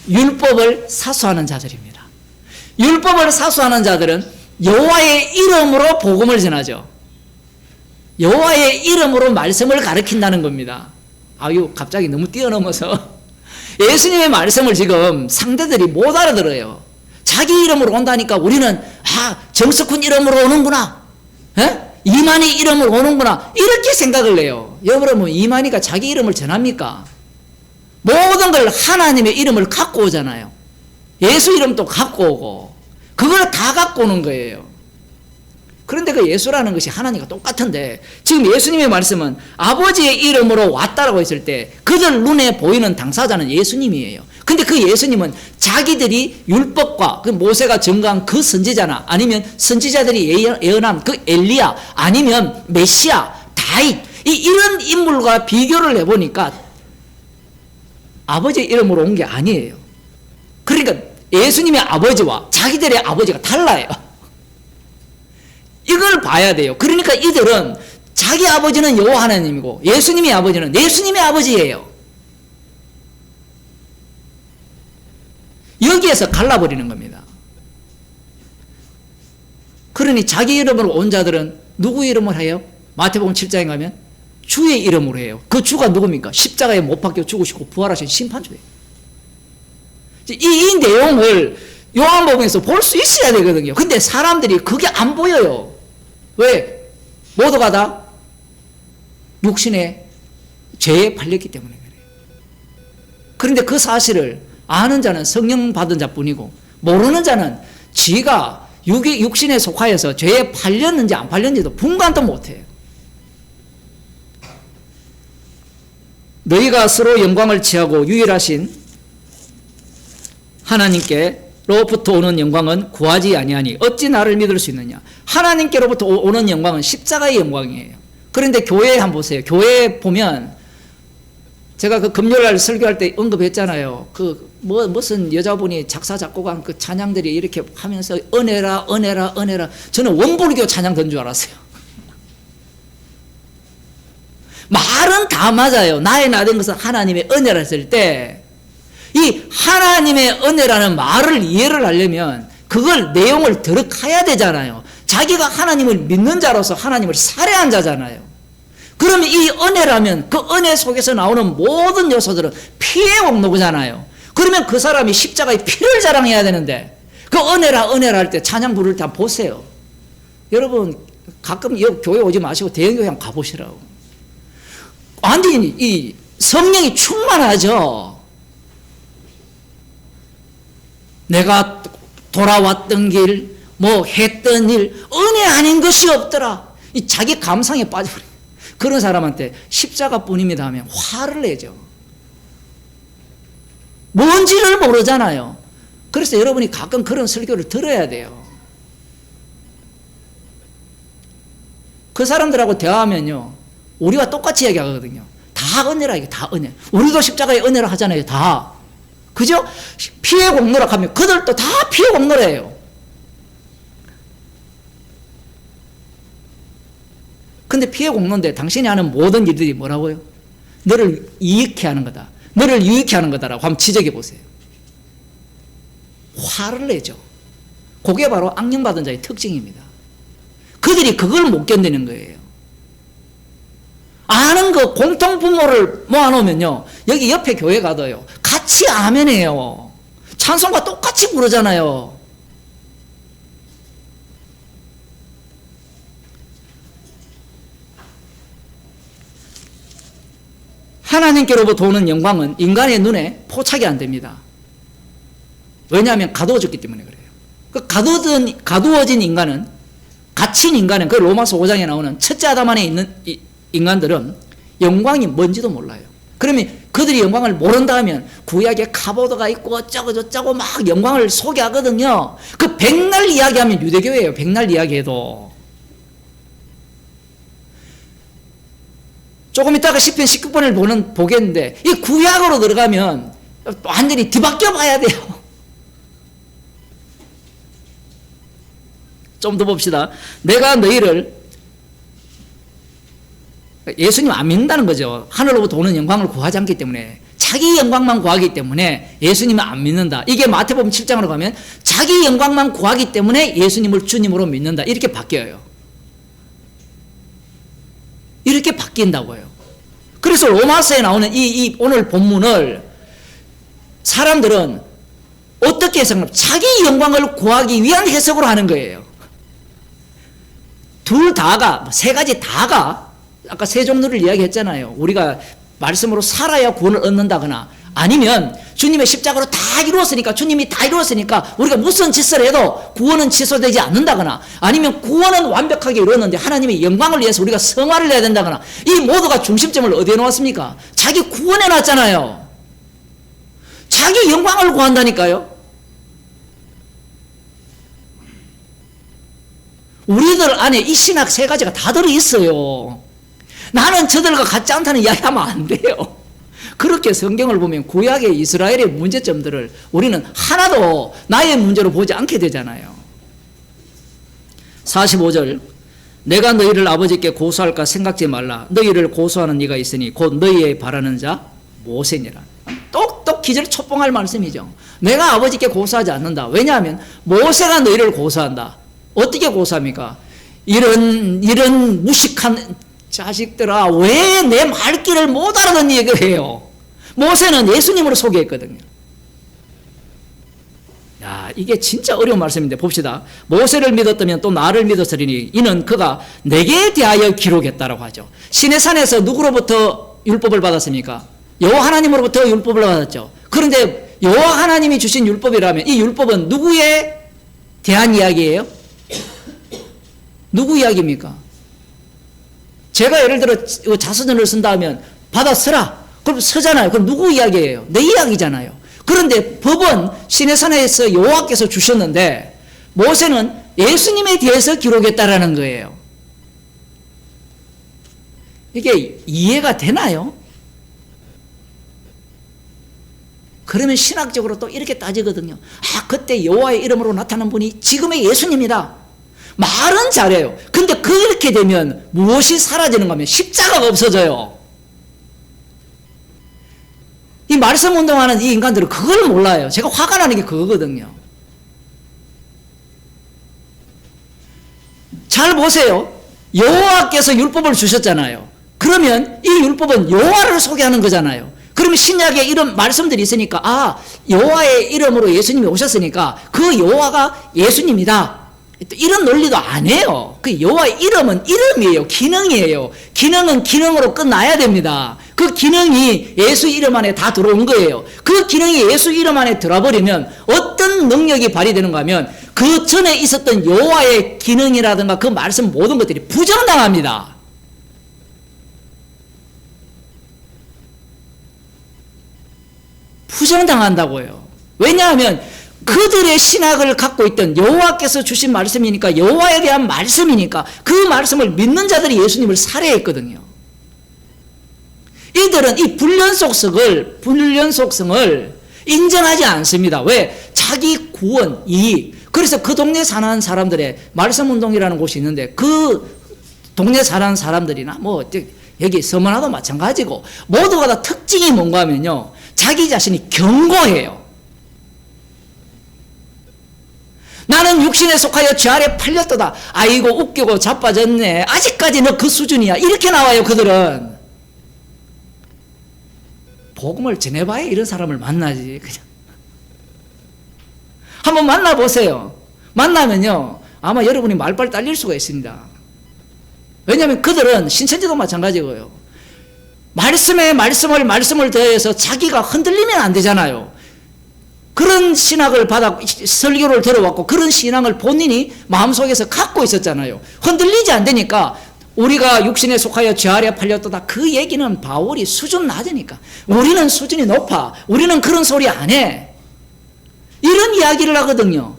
율법을 사수하는 자들입니다. 율법을 사수하는 자들은 여호와의 이름으로 복음을 전하죠. 여호와의 이름으로 말씀을 가르친다는 겁니다. 갑자기 너무 뛰어넘어서 예수님의 말씀을 지금 상대들이 못 알아들어요. 자기 이름으로 온다니까 우리는 정석훈 이름으로 오는구나, 이만희 이름으로 오는구나, 이렇게 생각을 해요. 여러분, 이만희가 자기 이름을 전합니까? 모든 걸 하나님의 이름을 갖고 오잖아요. 예수 이름도 갖고 오고 그걸 다 갖고 오는 거예요. 그런데 그 예수라는 것이 하나님과 똑같은데, 지금 예수님의 말씀은 아버지의 이름으로 왔다라고 했을 때 그들 눈에 보이는 당사자는 예수님이에요. 근데 그 예수님은 자기들이 율법과 그 모세가 증거한 그 선지자나, 아니면 선지자들이 예언한 그 엘리야, 아니면 메시아, 다윗, 이런 인물과 비교를 해보니까 아버지의 이름으로 온 게 아니에요. 그러니까 예수님의 아버지와 자기들의 아버지가 달라요. 이걸 봐야 돼요. 그러니까 이들은 자기 아버지는 여호와 하나님이고 예수님의 아버지는 예수님의 아버지예요. 여기에서 갈라버리는 겁니다. 그러니 자기 이름으로 온 자들은 누구 이름을 해요? 마태복음 7장에 가면 주의 이름으로 해요. 그 주가 누굽니까? 십자가에 못 박혀 죽으시고 부활하신 심판주예요. 이 내용을 요한복음에서 볼 수 있어야 되거든요. 근데 사람들이 그게 안 보여요. 왜? 모두가 다 육신의 죄에 팔렸기 때문에 그래요. 그런데 그 사실을 아는 자는 성령 받은 자뿐이고, 모르는 자는 지가 육신에 속하여서 죄에 팔렸는지 안 팔렸는지도 분간도 못해요. 너희가 서로 영광을 취하고 유일하신 하나님께로부터 오는 영광은 구하지 아니하니 어찌 나를 믿을 수 있느냐. 하나님께로부터 오는 영광은 십자가의 영광이에요. 그런데 교회에 한번 보세요. 교회에 보면 제가 그 금요일날 설교할 때 언급했잖아요. 무슨 여자분이 작사 작곡한 그 찬양들이 이렇게 하면서 은혜라 은혜라 은혜라. 저는 원불교 찬양 된 줄 알았어요. 말은 다 맞아요. 나의 나 된 것은 하나님의 은혜라 했을 때, 이 하나님의 은혜라는 말을 이해를 하려면 그걸 내용을 들어가야 되잖아요. 자기가 하나님을 믿는 자로서 하나님을 살해한 자잖아요. 그러면 이 은혜라면 그 은혜 속에서 나오는 모든 요소들은 피의 공로잖아요. 그러면 그 사람이 십자가의 피를 자랑해야 되는데, 그 은혜라 은혜라 할 때 찬양 부를 때 한번 보세요. 여러분 가끔 교회 오지 마시고 대형교회 한번 가보시라고. 완전히 이 성령이 충만하죠. 내가 돌아왔던 길, 했던 일, 은혜 아닌 것이 없더라. 이 자기 감상에 빠져버려. 그런 사람한테 십자가뿐입니다 하면 화를 내죠. 뭔지를 모르잖아요. 그래서 여러분이 가끔 그런 설교를 들어야 돼요. 그 사람들하고 대화하면요, 우리와 똑같이 얘기하거든요. 다 은혜라, 이게 다 은혜. 우리도 십자가의 은혜라 하잖아요. 다. 그죠? 피의 공로라 하면 그들도 다 피의 공로래요. 근데 피의 공로인데 당신이 하는 모든 일들이 뭐라고요? 너를 이익해 하는 거다. 너를 유익해 하는 거다라고 한번 지적해 보세요. 화를 내죠. 그게 바로 악령받은 자의 특징입니다. 그들이 그걸 못 견디는 거예요. 아는 그 공통분모를 모아놓으면요, 여기 옆에 교회 가도요, 같이 아멘해요. 찬송과 똑같이 부르잖아요. 하나님께로부터 오는 영광은 인간의 눈에 포착이 안 됩니다. 왜냐하면 가두어졌기 때문에 그래요. 그 가두어진 인간은, 갇힌 인간은, 그 로마서 5장에 나오는 첫째 아담 안에 있는 인간들은 영광이 뭔지도 몰라요. 그러면 그들이 영광을 모른다 하면 구약에 카보드가 있고 어쩌고 저쩌고 막 영광을 소개하거든요. 그 백날 이야기하면 유대교예요. 백날 이야기해도. 조금 있다가 시편 19편을 보겠는데, 이 구약으로 들어가면 완전히 뒤바뀌어 봐야 돼요. 좀 더 봅시다. 내가 너희를, 예수님 안 믿는다는 거죠. 하늘로부터 오는 영광을 구하지 않기 때문에, 자기 영광만 구하기 때문에 예수님은 안 믿는다. 이게 마태복음 7장으로 가면 자기 영광만 구하기 때문에 예수님을 주님으로 믿는다. 이렇게 바뀌어요. 이렇게 바뀐다고요. 그래서 로마서에 나오는 오늘 본문을 사람들은 어떻게 해석하면 자기 영광을 구하기 위한 해석으로 하는 거예요. 둘 다가, 세 가지 다가, 아까 세 종류를 이야기했잖아요. 우리가 말씀으로 살아야 구원을 얻는다거나, 아니면 주님의 십자가로 다 이루었으니까, 주님이 다 이루었으니까 우리가 무슨 짓을 해도 구원은 취소되지 않는다거나, 아니면 구원은 완벽하게 이루었는데 하나님의 영광을 위해서 우리가 성화를 해야 된다거나, 이 모두가 중심점을 어디에 놓았습니까? 자기 구원에 놨잖아요. 자기 영광을 구한다니까요. 우리들 안에 이 신학 세 가지가 다 들어있어요. 나는 저들과 같지 않다는 이야기하면 안 돼요. 그렇게 성경을 보면 구약의 이스라엘의 문제점들을 우리는 하나도 나의 문제로 보지 않게 되잖아요. 45절, 내가 너희를 아버지께 고소할까 생각지 말라. 너희를 고소하는 이가 있으니 곧 너희의 바라는 자 모세니라. 똑똑 기절 촉봉할 말씀이죠. 내가 아버지께 고소하지 않는다. 왜냐하면 모세가 너희를 고소한다. 어떻게 고소합니까? 이런 무식한 자식들아, 왜 내 말귀를 못 알아듣니 얘기해요. 모세는 예수님으로 소개했거든요. 야, 이게 진짜 어려운 말씀인데 봅시다. 모세를 믿었다면 또 나를 믿었으리니 이는 그가 내게 대하여 기록했다라고 하죠. 시내산에서 누구로부터 율법을 받았습니까? 여호와 하나님으로부터 율법을 받았죠. 그런데 여호와 하나님이 주신 율법이라면 이 율법은 누구에 대한 이야기예요? 누구 이야기입니까? 제가 예를 들어 자서전을 쓴다 하면 받아 쓰라. 그럼 쓰잖아요. 그럼 누구 이야기예요? 내 이야기잖아요. 그런데 법은 시내산에서 여호와께서 주셨는데 모세는 예수님에 대해서 기록했다라는 거예요. 이게 이해가 되나요? 그러면 신학적으로 또 이렇게 따지거든요. 아, 그때 여호와의 이름으로 나타난 분이 지금의 예수님이다. 말은 잘해요. 근데 그렇게 되면 무엇이 사라지는 거면 십자가가 없어져요. 이 말씀 운동하는 이 인간들은 그걸 몰라요. 제가 화가 나는 게 그거거든요. 잘 보세요. 여호와께서 율법을 주셨잖아요. 그러면 이 율법은 여호와를 소개하는 거잖아요. 그러면 신약에 이런 말씀들이 있으니까, 아, 여호와의 이름으로 예수님이 오셨으니까 그 여호와가 예수님이다. 이런 논리도 안 해요. 그 여호와의 이름은 이름이에요. 기능이에요. 기능은 기능으로 끝나야 됩니다. 그 기능이 예수 이름 안에 다 들어온 거예요. 그 기능이 예수 이름 안에 들어버리면 어떤 능력이 발휘되는가 하면 그 전에 있었던 여호와의 기능이라든가 그 말씀 모든 것들이 부정당합니다. 부정당한다고요. 왜냐하면 그들의 신학을 갖고 있던 여호와께서 주신 말씀이니까, 여호와에 대한 말씀이니까 그 말씀을 믿는 자들이 예수님을 살해했거든요. 이들은 이 불연 속성을 인정하지 않습니다. 왜? 자기 구원, 이익. 그래서 그 동네 사는 사람들의 말씀운동이라는 곳이 있는데 그 동네 사는 사람들이나 뭐 여기 서머나도 마찬가지고 모두가 다 특징이 뭔가 하면요, 자기 자신이 견고해요. 나는 육신에 속하여 죄 아래 팔렸도다. 아이고 웃기고 자빠졌네. 아직까지 너 그 수준이야. 이렇게 나와요. 그들은. 복음을 전해봐야 이런 사람을 만나지. 그냥. 한번 만나보세요. 만나면요, 아마 여러분이 말빨 딸릴 수가 있습니다. 왜냐하면 그들은 신천지도 마찬가지고요. 말씀에 말씀을 더해서 자기가 흔들리면 안 되잖아요. 그런 신학을 받아 설교를 들어왔고 그런 신앙을 본인이 마음속에서 갖고 있었잖아요. 흔들리지 안 되니까 우리가 육신에 속하여 죄 아래 팔렸도다. 그 얘기는 바울이 수준 낮으니까. 우리는 수준이 높아. 우리는 그런 소리 안 해. 이런 이야기를 하거든요.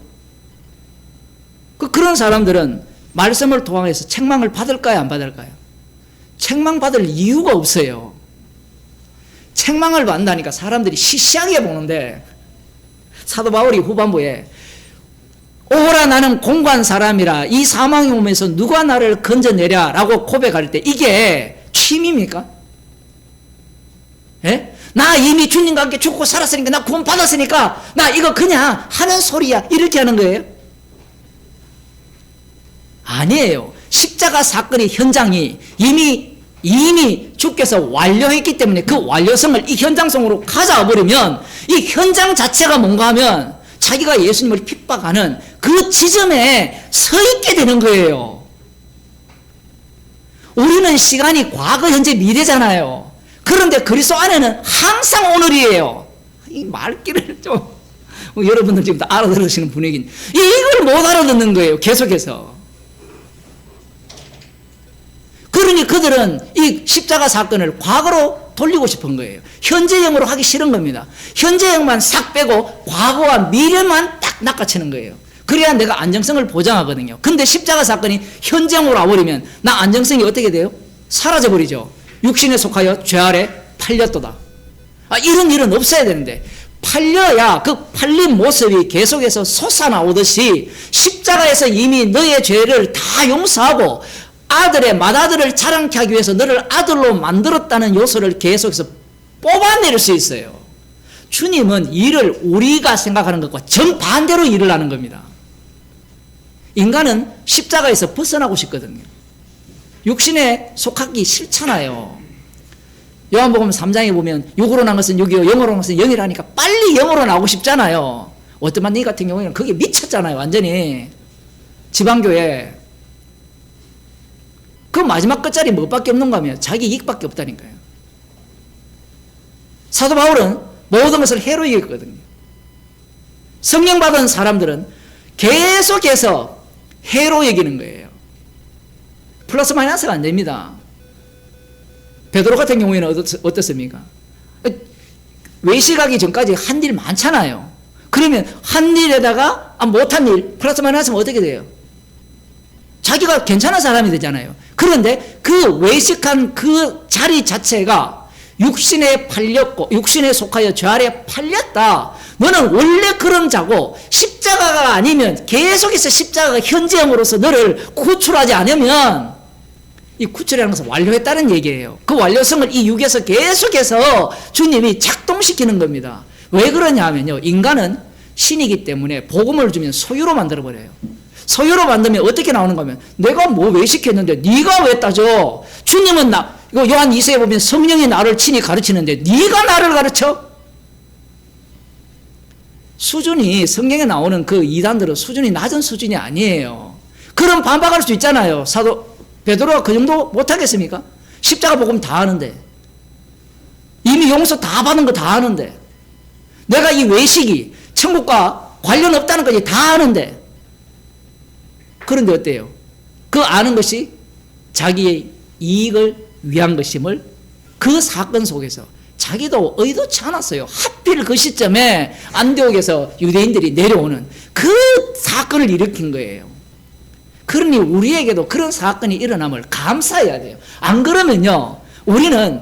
그런 사람들은 말씀을 통해서 책망을 받을까요, 안 받을까요? 책망받을 이유가 없어요. 책망을 받는다니까 사람들이 시시하게 보는데, 사도 바울이 후반부에 오라 나는 공고한 사람이라 이 사망이 오면서 누가 나를 건져내랴 라고 고백할 때 이게 취미입니까? 예? 나 이미 주님과 함께 죽고 살았으니까, 나 구원 받았으니까 나 이거 그냥 하는 소리야, 이렇게 하는 거예요? 아니에요. 십자가 사건의 현장이 이미 이미 주께서 완료했기 때문에 그 완료성을 이 현장성으로 가져와 버리면 이 현장 자체가 뭔가 하면 자기가 예수님을 핍박하는 그 지점에 서 있게 되는 거예요. 우리는 시간이 과거, 현재, 미래잖아요. 그런데 그리스도 안에는 항상 오늘이에요. 이 말귀를 좀 여러분들 지금 다 알아들으시는 분위기는 이걸 못 알아듣는 거예요. 계속해서. 그러니 그들은 이 십자가 사건을 과거로 돌리고 싶은 거예요. 현재형으로 하기 싫은 겁니다. 현재형만 싹 빼고 과거와 미래만 딱 낚아채는 거예요. 그래야 내가 안정성을 보장하거든요. 근데 십자가 사건이 현재형으로 와버리면 나 안정성이 어떻게 돼요? 사라져버리죠. 육신에 속하여 죄 아래 팔렸도다. 이런 일은 없어야 되는데 팔려야 그 팔린 모습이 계속해서 솟아나오듯이 십자가에서 이미 너의 죄를 다 용서하고 아들의 맏아들을 자랑케 하기 위해서 너를 아들로 만들었다는 요소를 계속해서 뽑아낼 수 있어요. 주님은 일을 우리가 생각하는 것과 정반대로 일을 하는 겁니다. 인간은 십자가에서 벗어나고 싶거든요. 육신에 속하기 싫잖아요. 요한복음 3장에 보면 육으로 난 것은 육이요 영으로 난 것은 영이라니까 빨리 영으로 나오고 싶잖아요. 어떤 만니 같은 경우에는 그게 미쳤잖아요. 완전히 지방교회 그 마지막 끝자리 뭐밖에 없는가 하면 자기 이익밖에 없다니까요. 사도 바울은 모든 것을 해로 여겼거든요. 성령 받은 사람들은 계속해서 해로 여기는 거예요. 플러스 마이너스가 안 됩니다. 베드로 같은 경우에는 어떻습니까? 외식하기 전까지 한 일 많잖아요. 그러면 한 일에다가 못한 일 플러스 마이너스면 어떻게 돼요? 자기가 괜찮은 사람이 되잖아요. 그런데 그 외식한 그 자리 자체가 육신에 팔렸고 육신에 속하여 죄 아래 팔렸다. 너는 원래 그런 자고 십자가가 아니면 계속해서 십자가가 현재형으로서 너를 구출하지 않으면 이 구출이라는 것은 완료했다는 얘기예요. 그 완료성을 이 육에서 계속해서 주님이 작동시키는 겁니다. 왜 그러냐 하면요. 인간은 신이기 때문에 복음을 주면 소유로 만들어버려요. 소유로 만들면 어떻게 나오는 거면 내가 뭐 왜 시켰는데 네가 왜 따져? 주님은 이거 요한 2세에 보면 성령이 나를 친히 가르치는데 네가 나를 가르쳐? 수준이 성경에 나오는 그 이단들은 수준이 낮은 수준이 아니에요. 그럼 반박할 수 있잖아요. 사도 베드로가 그 정도 못하겠습니까? 십자가 복음 다 하는데 이미 용서 다 받은 거 다 하는데 내가 이 외식이 천국과 관련 없다는 것이 다 아는데 그런데 어때요? 그 아는 것이 자기의 이익을 위한 것임을 그 사건 속에서 자기도 의도치 않았어요. 하필 그 시점에 안디옥에서 유대인들이 내려오는 그 사건을 일으킨 거예요. 그러니 우리에게도 그런 사건이 일어남을 감사해야 돼요. 안 그러면요 우리는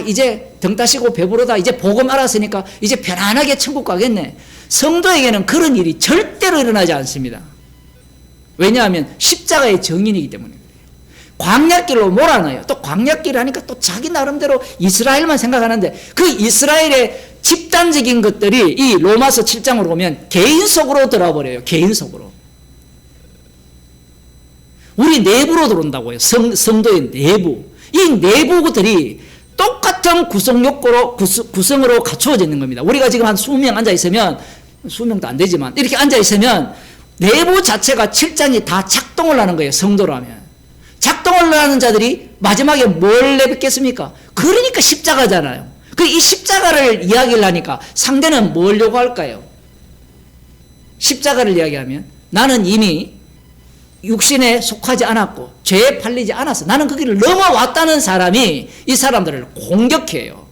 이제 등 따시고 배부르다 이제 복음 알았으니까 이제 편안하게 천국 가겠네. 성도에게는 그런 일이 절대로 일어나지 않습니다. 왜냐하면 십자가의 정인이기 때문에 그래요. 광야길로 몰아넣어요. 또 광야길 하니까 또 자기 나름대로 이스라엘만 생각하는데 그 이스라엘의 집단적인 것들이 이 로마서 7장으로 보면 개인 속으로 들어버려요. 개인 속으로. 우리 내부로 들어온다고요. 성도의 내부. 이 내부들이 똑같은 구성으로 갖추어져 있는 겁니다. 우리가 지금 한 20명 앉아있으면 20명도 안 되지만 이렇게 앉아있으면 내부 자체가 7장이 다 작동을 하는 거예요. 성도라면. 작동을 하는 자들이 마지막에 뭘 내뱉겠습니까? 그러니까 십자가잖아요. 이 십자가를 이야기를 하니까 상대는 뭘 요구할까요? 십자가를 이야기하면 나는 이미 육신에 속하지 않았고 죄에 팔리지 않았어. 나는 그 길을 넘어왔다는 사람이 이 사람들을 공격해요.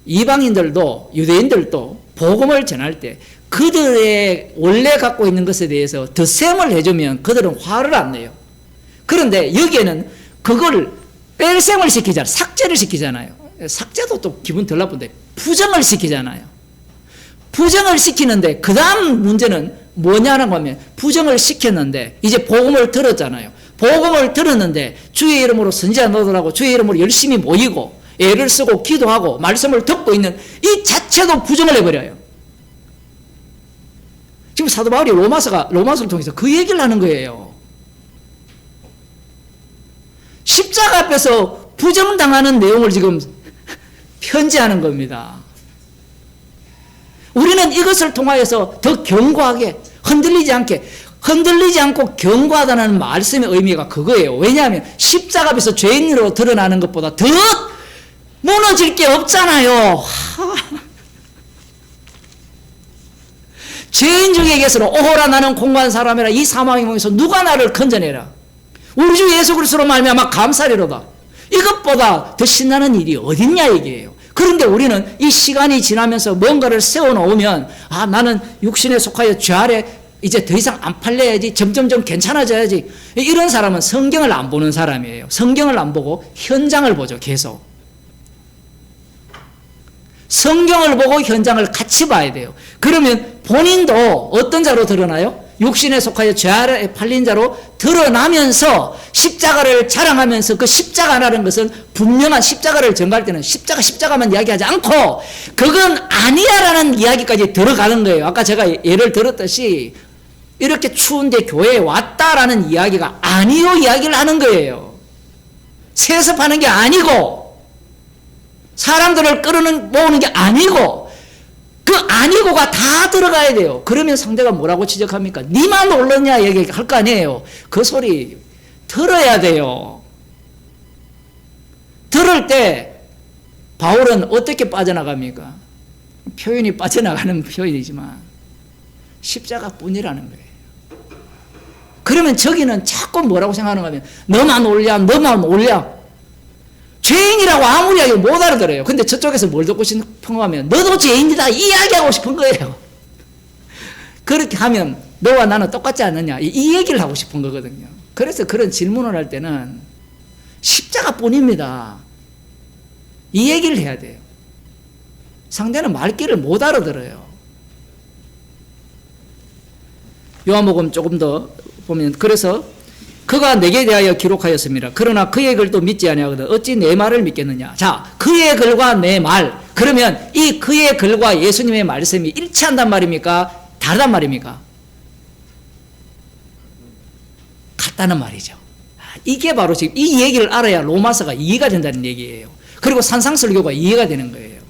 이방인들도 유대인들도 복음을 전할 때 그들의 원래 갖고 있는 것에 대해서 덧셈을 해주면 그들은 화를 안 내요. 그런데 여기에는 그걸 뺄셈을 시키잖아요. 삭제를 시키잖아요. 삭제도 또 기분 덜 나쁜데 부정을 시키잖아요. 부정을 시키는데 그 다음 문제는 뭐냐라고 하면 부정을 시켰는데 이제 복음을 들었잖아요. 복음을 들었는데 주의 이름으로 선지자 너들하고 주의 이름으로 열심히 모이고 애를 쓰고 기도하고 말씀을 듣고 있는 이 자체도 부정을 해버려요. 지금 사도 바울이 로마서를 통해서 그 얘기를 하는 거예요. 십자가 앞에서 부정당하는 내용을 지금 편지하는 겁니다. 우리는 이것을 통하여서 더 견고하게 흔들리지 않고 견고하다는 말씀의 의미가 그거예요. 왜냐하면 십자가 앞에서 죄인으로 드러나는 것보다 더 무너질 게 없잖아요. 죄인 중에 계시로 오호라 나는 공고한 사람이라 이 사망의 몸에서 누가 나를 건져내라. 우리 주 예수 그리스도로 말미암아 감사리로다. 이것보다 더 신나는 일이 어딨냐 얘기예요. 그런데 우리는 이 시간이 지나면서 뭔가를 세워놓으면 나는 육신에 속하여 죄 아래 이제 더 이상 안 팔려야지, 점점점 괜찮아져야지. 이런 사람은 성경을 안 보는 사람이에요. 성경을 안 보고 현장을 보죠. 계속 성경을 보고 현장을 같이 봐야 돼요. 그러면 본인도 어떤 자로 드러나요? 육신에 속하여 죄 아래 팔린 자로 드러나면서 십자가를 자랑하면서 그 십자가라는 것은 분명한 십자가를 전가할 때는 십자가만 이야기하지 않고 그건 아니야라는 이야기까지 들어가는 거예요. 아까 제가 예를 들었듯이 이렇게 추운데 교회에 왔다라는 이야기가 아니요 이야기를 하는 거예요. 세습하는 게 아니고 사람들을 모으는 게 아니고 그 아니고가 다 들어가야 돼요. 그러면 상대가 뭐라고 지적합니까? 니만 올랐냐 얘기할 거 아니에요. 그 소리 들어야 돼요. 들을 때 바울은 어떻게 빠져나갑니까? 표현이 빠져나가는 표현이지만 십자가뿐이라는 거예요. 그러면 저기는 자꾸 뭐라고 생각하는가 하면 너만 올려. 죄인이라고 아무리 이야기 못 알아들어요. 근데 저쪽에서 뭘 듣고 싶은가 하면 너도 죄인이다 이야기하고 싶은 거예요. 그렇게 하면 너와 나는 똑같지 않느냐 이 얘기를 하고 싶은 거거든요. 그래서 그런 질문을 할 때는 십자가뿐입니다. 이 얘기를 해야 돼요. 상대는 말귀를 못 알아들어요. 요한복음 조금 더 보면 그래서 그가 내게 대하여 기록하였습니다. 그러나 그의 글도 믿지 아니하거든 어찌 내 말을 믿겠느냐. 자, 그의 글과 내 말. 그러면 이 그의 글과 예수님의 말씀이 일치한단 말입니까? 다르단 말입니까? 같다는 말이죠. 이게 바로 지금 이 얘기를 알아야 로마서가 이해가 된다는 얘기예요. 그리고 산상설교가 이해가 되는 거예요.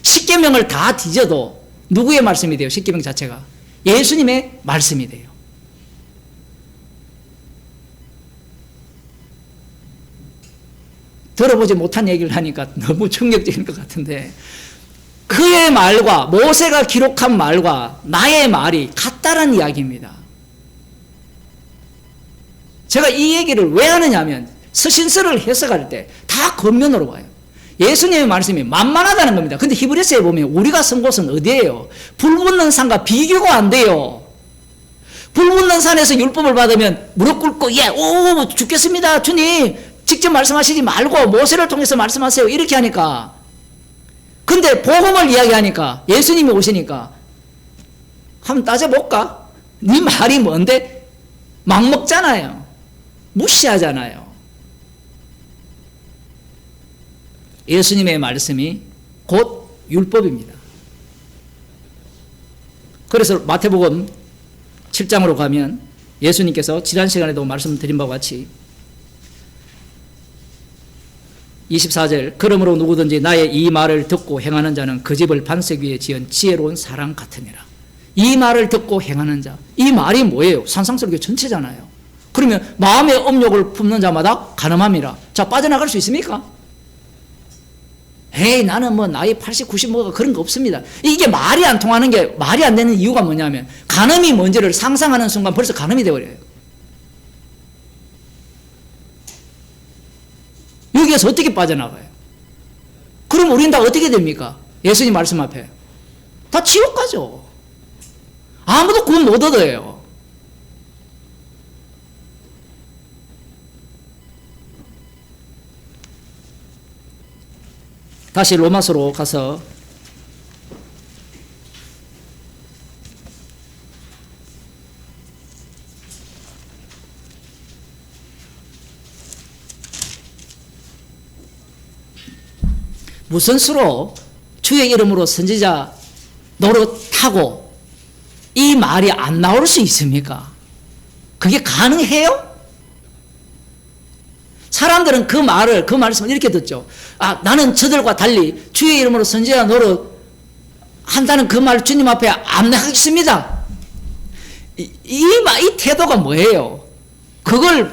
십계명을 다 뒤져도 누구의 말씀이 돼요? 십계명 자체가 예수님의 말씀이 돼요. 들어보지 못한 얘기를 하니까 너무 충격적인 것 같은데 그의 말과 모세가 기록한 말과 나의 말이 같다는 이야기입니다. 제가 이 얘기를 왜 하느냐 하면 서신서를 해석할 때 다 겉면으로 봐요. 예수님의 말씀이 만만하다는 겁니다. 근데 히브리서에 보면 우리가 쓴 곳은 어디예요? 불 붙는 산과 비교가 안 돼요. 불 붙는 산에서 율법을 받으면 무릎 꿇고 죽겠습니다 주님 직접 말씀하시지 말고 모세를 통해서 말씀하세요 이렇게 하니까 근데 복음을 이야기하니까 예수님이 오시니까 한번 따져볼까? 네 말이 뭔데? 막 먹잖아요. 무시하잖아요. 예수님의 말씀이 곧 율법입니다. 그래서 마태복음 7장으로 가면 예수님께서 지난 시간에도 말씀드린 바와 같이 24절 그러므로 누구든지 나의 이 말을 듣고 행하는 자는 그 집을 반석 위에 지은 지혜로운 사람 같으니라. 이 말을 듣고 행하는 자, 이 말이 뭐예요? 산상설교 전체잖아요. 그러면 마음의 업욕을 품는 자마다 가늠함이라. 자, 빠져나갈 수 있습니까? 나는 나이 80, 90 뭐가 그런 거 없습니다. 이게 말이 안 통하는 게 말이 안 되는 이유가 뭐냐면 간음이 뭔지를 상상하는 순간 벌써 간음이 되어버려요. 여기에서 어떻게 빠져나가요? 그럼 우린 다 어떻게 됩니까? 예수님 말씀 앞에 다 지옥 가죠. 아무도 구원 못 얻어요. 다시 로마서로 가서 무슨 수로 주의 이름으로 선지자 노릇하고 이 말이 안 나올 수 있습니까? 그게 가능해요? 사람들은 그 말씀을 이렇게 듣죠. 아, 나는 저들과 달리 주의 이름으로 선지자 노릇 한다는 그 말 주님 앞에 암내하겠습니다. 이 태도가 뭐예요? 그걸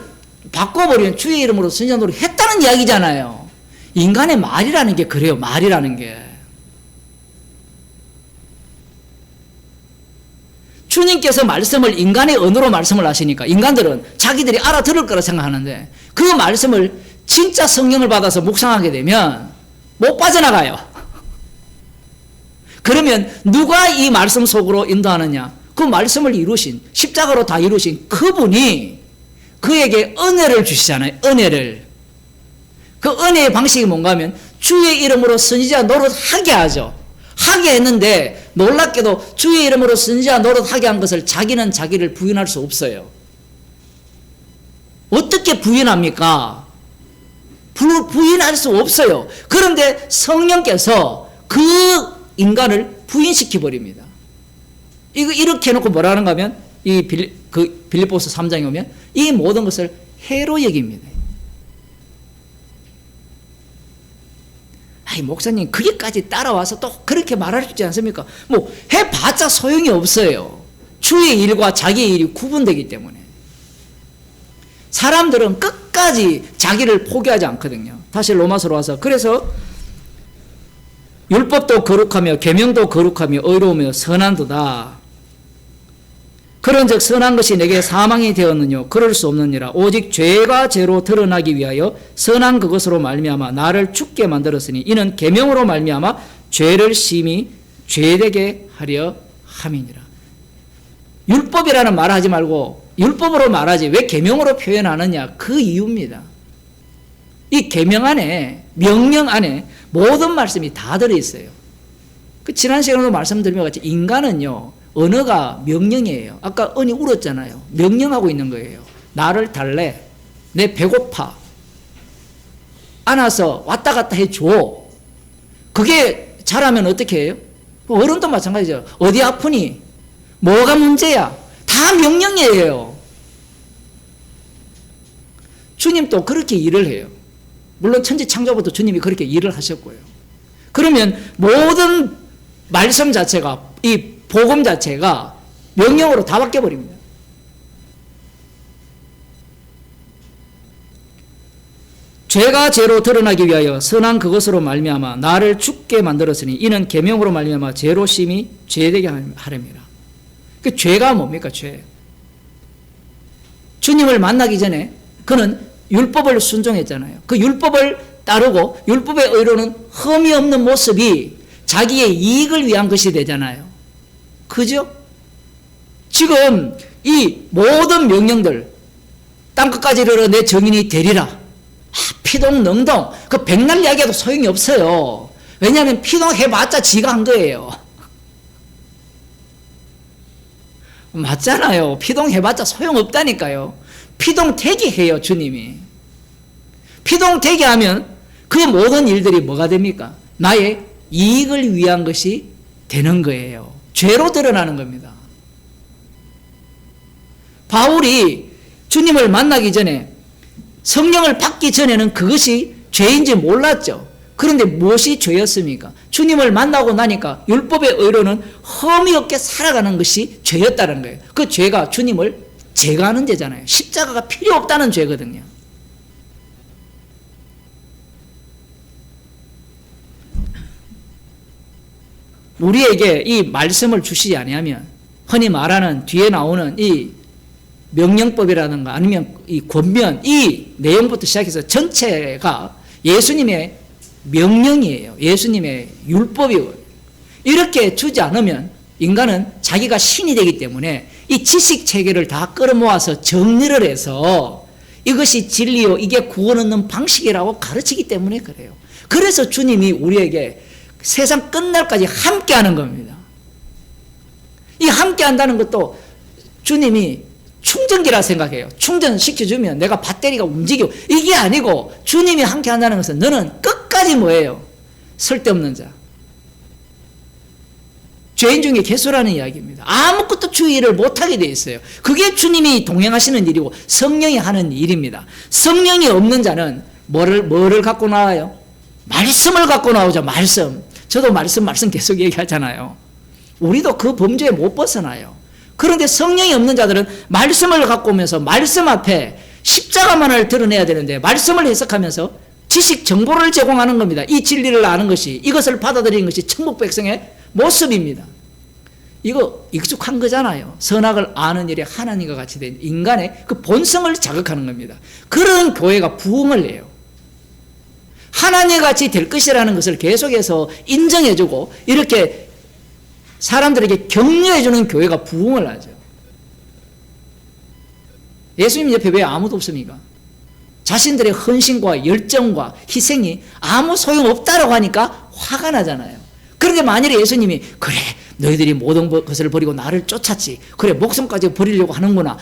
바꿔버리면 주의 이름으로 선지자 노릇 했다는 이야기잖아요. 인간의 말이라는 게 그래요. 말이라는 게. 주님께서 말씀을 인간의 언어로 말씀을 하시니까 인간들은 자기들이 알아들을 거라 생각하는데 그 말씀을 진짜 성령을 받아서 묵상하게 되면 못 빠져나가요. 그러면 누가 이 말씀 속으로 인도하느냐? 그 말씀을 이루신, 십자가로 다 이루신 그분이 그에게 은혜를 주시잖아요. 은혜를. 그 은혜의 방식이 뭔가 하면 주의 이름으로 선지자 노릇하게 하죠. 하게 했는데 놀랍게도 주의 이름으로 선지자 노릇하게 한 것을 자기는 자기를 부인할 수 없어요. 어떻게 부인합니까? 부인할 수 없어요. 그런데 성령께서 그 인간을 부인시켜 버립니다. 이렇게 해놓고 뭐라 하는가 하면 빌립보서 3장에 오면 이 모든 것을 해로 여깁니다. 아이, 목사님, 거기까지 따라와서 또 그렇게 말할 수 있지 않습니까? 뭐, 해봤자 소용이 없어요. 주의 일과 자기의 일이 구분되기 때문에. 사람들은 끝까지 자기를 포기하지 않거든요. 다시 로마서로 와서. 그래서, 율법도 거룩하며, 계명도 거룩하며, 의로우며, 선한도다. 그런즉 선한 것이 내게 사망이 되었느뇨 그럴 수 없느니라. 오직 죄가 죄로 드러나기 위하여 선한 그것으로 말미암아 나를 죽게 만들었으니 이는 계명으로 말미암아 죄를 심히 죄되게 하려 함이니라. 율법이라는 말 하지 말고 율법으로 말하지 왜 계명으로 표현하느냐? 그 이유입니다. 이 계명 안에, 명령 안에 모든 말씀이 다 들어있어요. 그 지난 시간에도 말씀드린 것 같이 인간은요, 언어가 명령이에요. 아까 언이 울었잖아요. 명령하고 있는 거예요. 나를 달래. 내 배고파. 안아서 왔다 갔다 해줘. 그게 잘하면 어떻게 해요? 어른도 마찬가지죠. 어디 아프니? 뭐가 문제야? 다 명령이에요. 주님도 그렇게 일을 해요. 물론 천지창조부터 주님이 그렇게 일을 하셨고요. 그러면 모든 말씀 자체가 이 복음 자체가 명령으로 다 바뀌어버립니다. 죄가 죄로 드러나기 위하여 선한 그것으로 말미암아 나를 죽게 만들었으니 이는 계명으로 말미암아 죄로 심히 죄되게 하렵니다. 그 죄가 뭡니까? 죄. 주님을 만나기 전에 그는 율법을 순종했잖아요. 그 율법을 따르고 율법의 의로는 흠이 없는 모습이 자기의 이익을 위한 것이 되잖아요. 그죠? 지금 이 모든 명령들 땅끝까지 이르러 내 정인이 되리라. 피동 능동 그 백날 이야기해도 소용이 없어요. 왜냐하면 피동해봤자 지가 한 거예요. 맞잖아요. 피동해봤자 소용없다니까요. 피동되게 해요. 주님이. 피동되게 하면 그 모든 일들이 뭐가 됩니까? 나의 이익을 위한 것이 되는 거예요. 죄로 드러나는 겁니다. 바울이 주님을 만나기 전에 성령을 받기 전에는 그것이 죄인지 몰랐죠. 그런데 무엇이 죄였습니까? 주님을 만나고 나니까 율법의 의로는 흠이 없게 살아가는 것이 죄였다는 거예요. 그 죄가 주님을 제거하는 죄잖아요. 십자가가 필요 없다는 죄거든요. 우리에게 이 말씀을 주시지 아니하면 흔히 말하는 뒤에 나오는 이 명령법이라든가 아니면 이 권면 이 내용부터 시작해서 전체가 예수님의 명령이에요. 예수님의 율법이에요. 이렇게 주지 않으면 인간은 자기가 신이 되기 때문에 이 지식 체계를 다 끌어모아서 정리를 해서 이것이 진리요 이게 구원 얻는 방식이라고 가르치기 때문에 그래요. 그래서 주님이 우리에게 세상 끝날까지 함께하는 겁니다. 이 함께한다는 것도 주님이 충전기라 생각해요. 충전시켜주면 내가 배터리가 움직이고 이게 아니고 주님이 함께한다는 것은 너는 끝까지 뭐예요? 쓸데없는 자. 죄인 중에 개수라는 이야기입니다. 아무것도 주의 일을 못하게 돼 있어요. 그게 주님이 동행하시는 일이고 성령이 하는 일입니다. 성령이 없는 자는 뭐를 갖고 나와요? 말씀을 갖고 나오죠. 말씀. 저도 말씀 계속 얘기하잖아요. 우리도 그 범주에 못 벗어나요. 그런데 성령이 없는 자들은 말씀을 갖고 오면서 말씀 앞에 십자가만을 드러내야 되는데 말씀을 해석하면서 지식 정보를 제공하는 겁니다. 이 진리를 아는 것이, 이것을 받아들이는 것이 천국 백성의 모습입니다. 이거 익숙한 거잖아요. 선악을 아는 일에 하나님과 같이 된 인간의 그 본성을 자극하는 겁니다. 그런 교회가 부흥을 해요. 하나님과 같이 될 것이라는 것을 계속해서 인정해주고 이렇게 사람들에게 격려해주는 교회가 부흥을 하죠. 예수님 옆에 왜 아무도 없습니까? 자신들의 헌신과 열정과 희생이 아무 소용없다라고 하니까 화가 나잖아요. 그런데 만일에 예수님이 그래 너희들이 모든 것을 버리고 나를 쫓았지, 그래 목숨까지 버리려고 하는구나, 야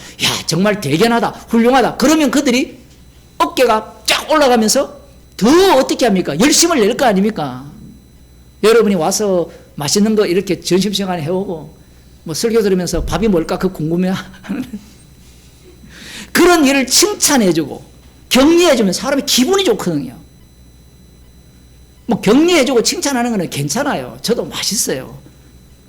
정말 대견하다 훌륭하다, 그러면 그들이 어깨가 쫙 올라가면서 더 어떻게 합니까? 열심을 낼 거 아닙니까? 여러분이 와서 맛있는 거 이렇게 점심시간에 해오고 뭐 설교 들으면서 밥이 뭘까 그 궁금해하는 그런 일을 칭찬해주고 격려해주면 사람이 기분이 좋거든요. 뭐 격려해주고 칭찬하는 거는 괜찮아요. 저도 맛있어요.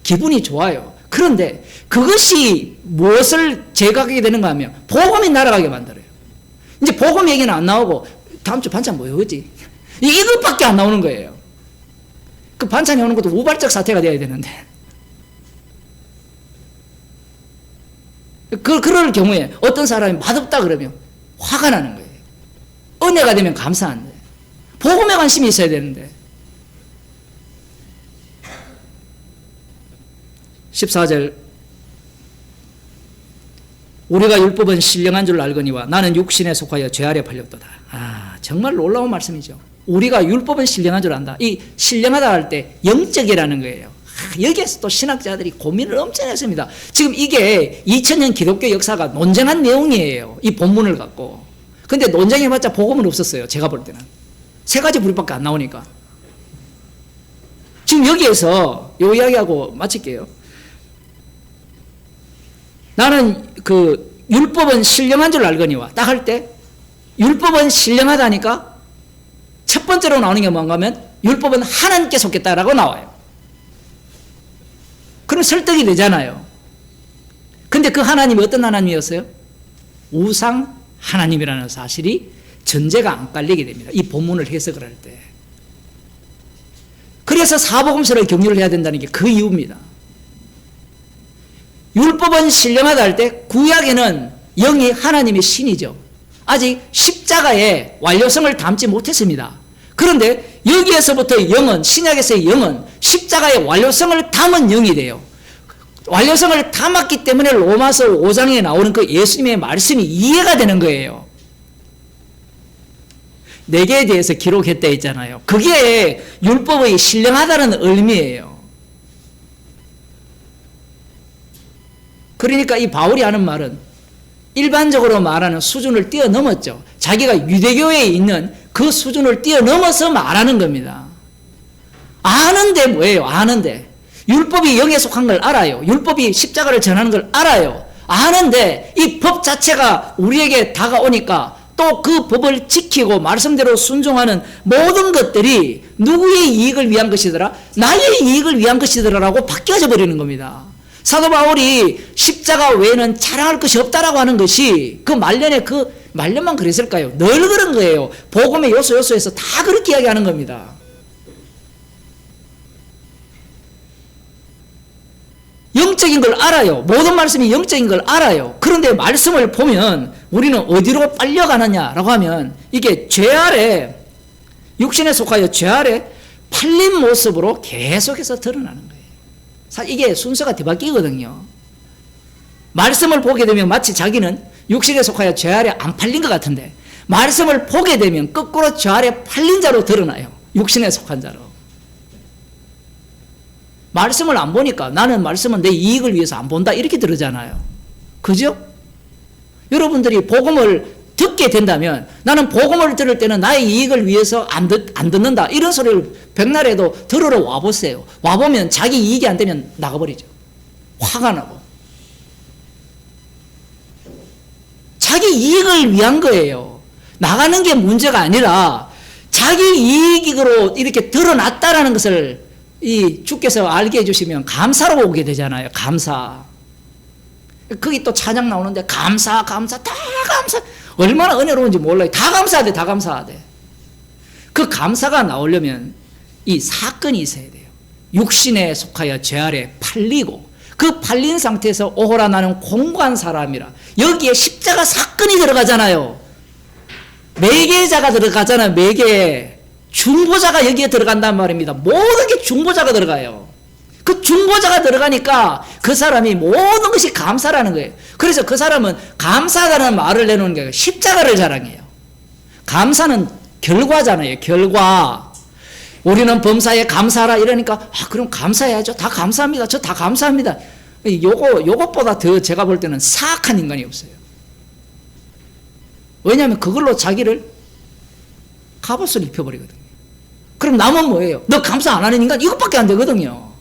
기분이 좋아요. 그런데 그것이 무엇을 제각하게 되는가 하면 복음이 날아가게 만들어요. 이제 복음 얘기는 안 나오고 다음 주 반찬 뭐였지? 이것밖에 안 나오는 거예요. 그 반찬이 오는 것도 우발적 사태가 돼야 되는데. 그럴 경우에 어떤 사람이 맛없다 그러면 화가 나는 거예요. 은혜가 되면 감사한데. 복음에 관심이 있어야 되는데. 14절 우리가 율법은 신령한 줄 알거니와 나는 육신에 속하여 죄 아래 팔렸도다. 정말 놀라운 말씀이죠. 우리가 율법은 신령한 줄 안다. 이 신령하다 할 때 영적이라는 거예요. 여기에서 또 신학자들이 고민을 엄청 했습니다. 지금 이게 2000년 기독교 역사가 논쟁한 내용이에요. 이 본문을 갖고. 근데 논쟁해봤자 복음은 없었어요. 제가 볼 때는. 세 가지 부류밖에 안 나오니까. 지금 여기에서 이 이야기하고 마칠게요. 나는 그 율법은 신령한 줄 알거니와 딱 할 때 율법은 신령하다니까 첫 번째로 나오는 게 뭔가 하면 율법은 하나님께 속했다라고 나와요. 그럼 설득이 되잖아요. 근데 그 하나님이 어떤 하나님이었어요? 우상 하나님이라는 사실이 전제가 안 깔리게 됩니다. 이 본문을 해석을 할 때. 그래서 사복음서를 격려를 해야 된다는 게 그 이유입니다. 율법은 신령하다 할 때 구약에는 영이 하나님의 신이죠. 아직 십자가의 완료성을 담지 못했습니다. 그런데 여기에서부터 영은, 신약에서의 영은 십자가의 완료성을 담은 영이 돼요. 완료성을 담았기 때문에 로마서 5장에 나오는 그 예수님의 말씀이 이해가 되는 거예요. 4개에 대해서 기록했다 했잖아요. 그게 율법의 신령하다는 의미예요. 그러니까 이 바울이 하는 말은 일반적으로 말하는 수준을 뛰어넘었죠. 자기가 유대교에 있는 그 수준을 뛰어넘어서 말하는 겁니다. 아는데 뭐예요? 아는데. 율법이 영에 속한 걸 알아요. 율법이 십자가를 전하는 걸 알아요. 아는데 이 법 자체가 우리에게 다가오니까 또 그 법을 지키고 말씀대로 순종하는 모든 것들이 누구의 이익을 위한 것이더라? 나의 이익을 위한 것이더라라고 바뀌어져 버리는 겁니다. 사도 바울이 십자가 외에는 자랑할 것이 없다라고 하는 것이 그 말년만 그랬을까요? 늘 그런 거예요. 복음의 요소에서 다 그렇게 이야기하는 겁니다. 영적인 걸 알아요. 모든 말씀이 영적인 걸 알아요. 그런데 말씀을 보면 우리는 어디로 빨려가느냐라고 하면 이게 죄 아래, 육신에 속하여 죄 아래 팔린 모습으로 계속해서 드러나는 거예요. 이게 순서가 뒤바뀌거든요. 말씀을 보게 되면 마치 자기는 육신에 속하여 죄 아래 안 팔린 것 같은데 말씀을 보게 되면 거꾸로 죄 아래 팔린 자로 드러나요. 육신에 속한 자로. 말씀을 안 보니까 나는 말씀은 내 이익을 위해서 안 본다 이렇게 들으잖아요. 그죠? 여러분들이 복음을 듣게 믿게 된다면 나는 복음을 들을 때는 나의 이익을 위해서 안 듣는다. 이런 소리를 백날에도 들으러 와보세요. 와보면 자기 이익이 안 되면 나가버리죠. 화가 나고. 자기 이익을 위한 거예요. 나가는 게 문제가 아니라 자기 이익으로 이렇게 드러났다라는 것을 이 주께서 알게 해주시면 감사로 오게 되잖아요. 감사. 거기 또 찬양 나오는데 감사 다 감사. 얼마나 은혜로운지 몰라요. 다 감사하대. 다 감사하대. 그 감사가 나오려면 이 사건이 있어야 돼요. 육신에 속하여 죄 아래 팔리고 그 팔린 상태에서 오호라 나는 공고한 사람이라. 여기에 십자가 사건이 들어가잖아요. 매개자가 들어가잖아요. 매개. 중보자가 여기에 들어간단 말입니다. 모든 게 중보자가 들어가요. 그 중보자가 들어가니까 그 사람이 모든 것이 감사라는 거예요. 그래서 그 사람은 감사하다는 말을 내놓는 게 아니라 십자가를 자랑해요. 감사는 결과잖아요. 결과. 우리는 범사에 감사하라 이러니까 그럼 감사해야죠. 다 감사합니다. 저 다 감사합니다. 요것보다 더 제가 볼 때는 사악한 인간이 없어요. 왜냐하면 그걸로 자기를 갑옷을 입혀버리거든요. 그럼 남은 뭐예요? 너 감사 안 하는 인간 이것밖에 안 되거든요.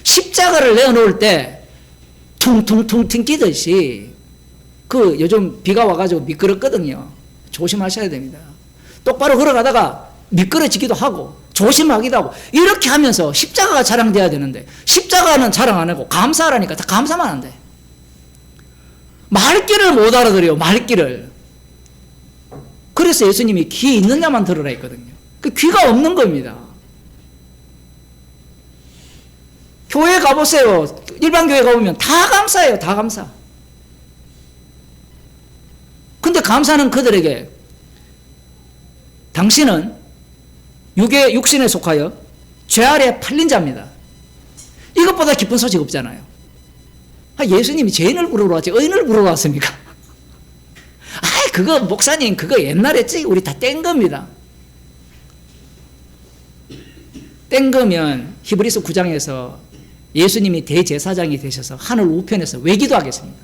십자가를 내어놓을 때 퉁퉁퉁 튕기듯이 그 요즘 비가 와가지고 미끄럽거든요. 조심하셔야 됩니다. 똑바로 걸어가다가 미끄러지기도 하고 조심하기도 하고 이렇게 하면서 십자가가 자랑돼야 되는데 십자가는 자랑 안 하고 감사하라니까 다 감사만 한대. 말귀를 못 알아들어요. 말귀를. 그래서 예수님이 귀 있는 자만 들으라 했거든요. 그 귀가 없는 겁니다. 교회 가보세요. 일반 교회 가보면 다 감사해요. 다 감사. 근데 감사는 그들에게 당신은 육신에 속하여 죄 아래 팔린 자입니다. 이것보다 기쁜 소식 없잖아요. 예수님이 죄인을 부르러 왔지 의인을 부르러 왔습니까? 그거 목사님 그거 옛날에 우리 다 뗀 겁니다. 뗀 거면 히브리서 9장에서 예수님이 대제사장이 되셔서 하늘 우편에서 왜 기도하겠습니까?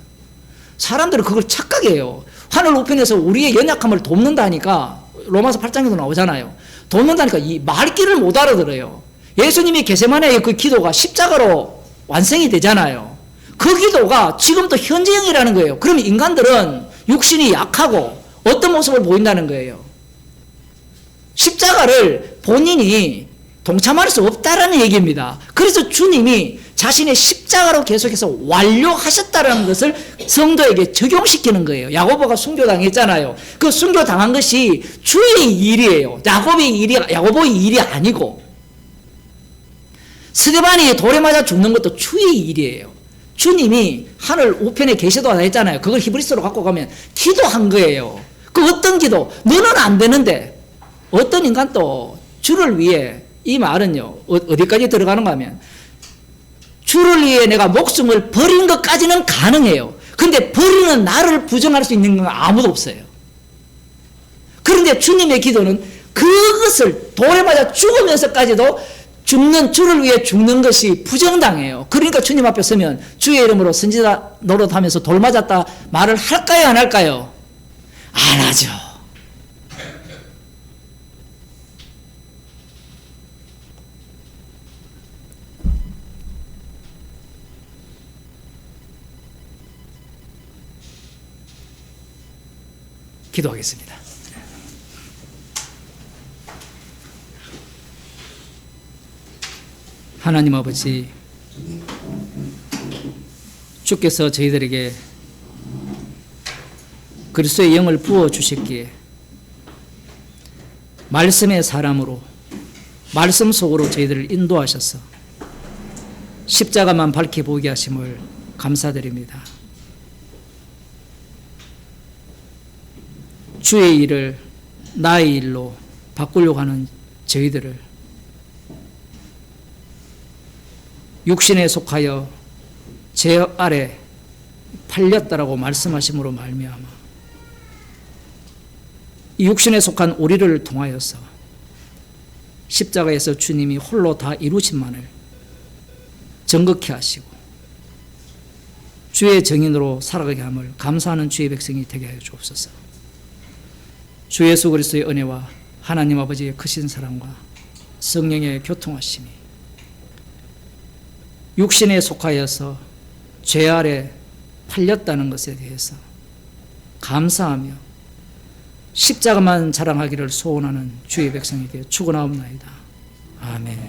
사람들은 그걸 착각해요. 하늘 우편에서 우리의 연약함을 돕는다니까 로마서 8장에도 나오잖아요. 돕는다니까 이 말귀를 못 알아들어요. 예수님이 게세마네의 그 기도가 십자가로 완성이 되잖아요. 그 기도가 지금도 현재형이라는 거예요. 그러면 인간들은 육신이 약하고 어떤 모습을 보인다는 거예요. 십자가를 본인이 동참할 수 없다라는 얘기입니다. 그래서 주님이 자신의 십자가로 계속해서 완료하셨다는 것을 성도에게 적용시키는 거예요. 야고보가 순교당했잖아요. 그 순교당한 것이 주의 일이에요. 야고보의 일이 아니고 스데반이 돌에 맞아 죽는 것도 주의 일이에요. 주님이 하늘 우편에 계시도다 했잖아요. 그걸 히브리서로 갖고 가면 기도한 거예요. 그 어떤 기도? 너는 안 되는데 어떤 인간도 주를 위해 이 말은요 어디까지 들어가는가 하면 주를 위해 내가 목숨을 버린 것까지는 가능해요. 그런데 버리는 나를 부정할 수 있는 건 아무도 없어요. 그런데 주님의 기도는 그것을 돌에 맞아 죽으면서까지도 주를 위해 죽는 것이 부정당해요. 그러니까 주님 앞에 서면 주의 이름으로 선지자 노릇하면서 돌 맞았다 말을 할까요 안 할까요? 안 하죠. 기도하겠습니다. 하나님 아버지, 주께서 저희들에게 그리스도의 영을 부어 주셨기에 말씀의 사람으로 말씀 속으로 저희들을 인도하셔서 십자가만 밝히 보게 하심을 감사드립니다. 주의 일을 나의 일로 바꾸려고 하는 저희들을 육신에 속하여 죄 아래 팔렸다라고 말씀하심으로 말미암아 이 육신에 속한 우리를 통하여서 십자가에서 주님이 홀로 다 이루신만을 정극케 하시고 주의 정인으로 살아가게 함을 감사하는 주의 백성이 되게 하여 주옵소서. 주 예수 그리스도의 은혜와 하나님 아버지의 크신 사랑과 성령의 교통하심이 육신에 속하여서 죄 아래 팔렸다는 것에 대해서 감사하며 십자가만 자랑하기를 소원하는 주의 백성에게 축원하옵나이다. 아멘.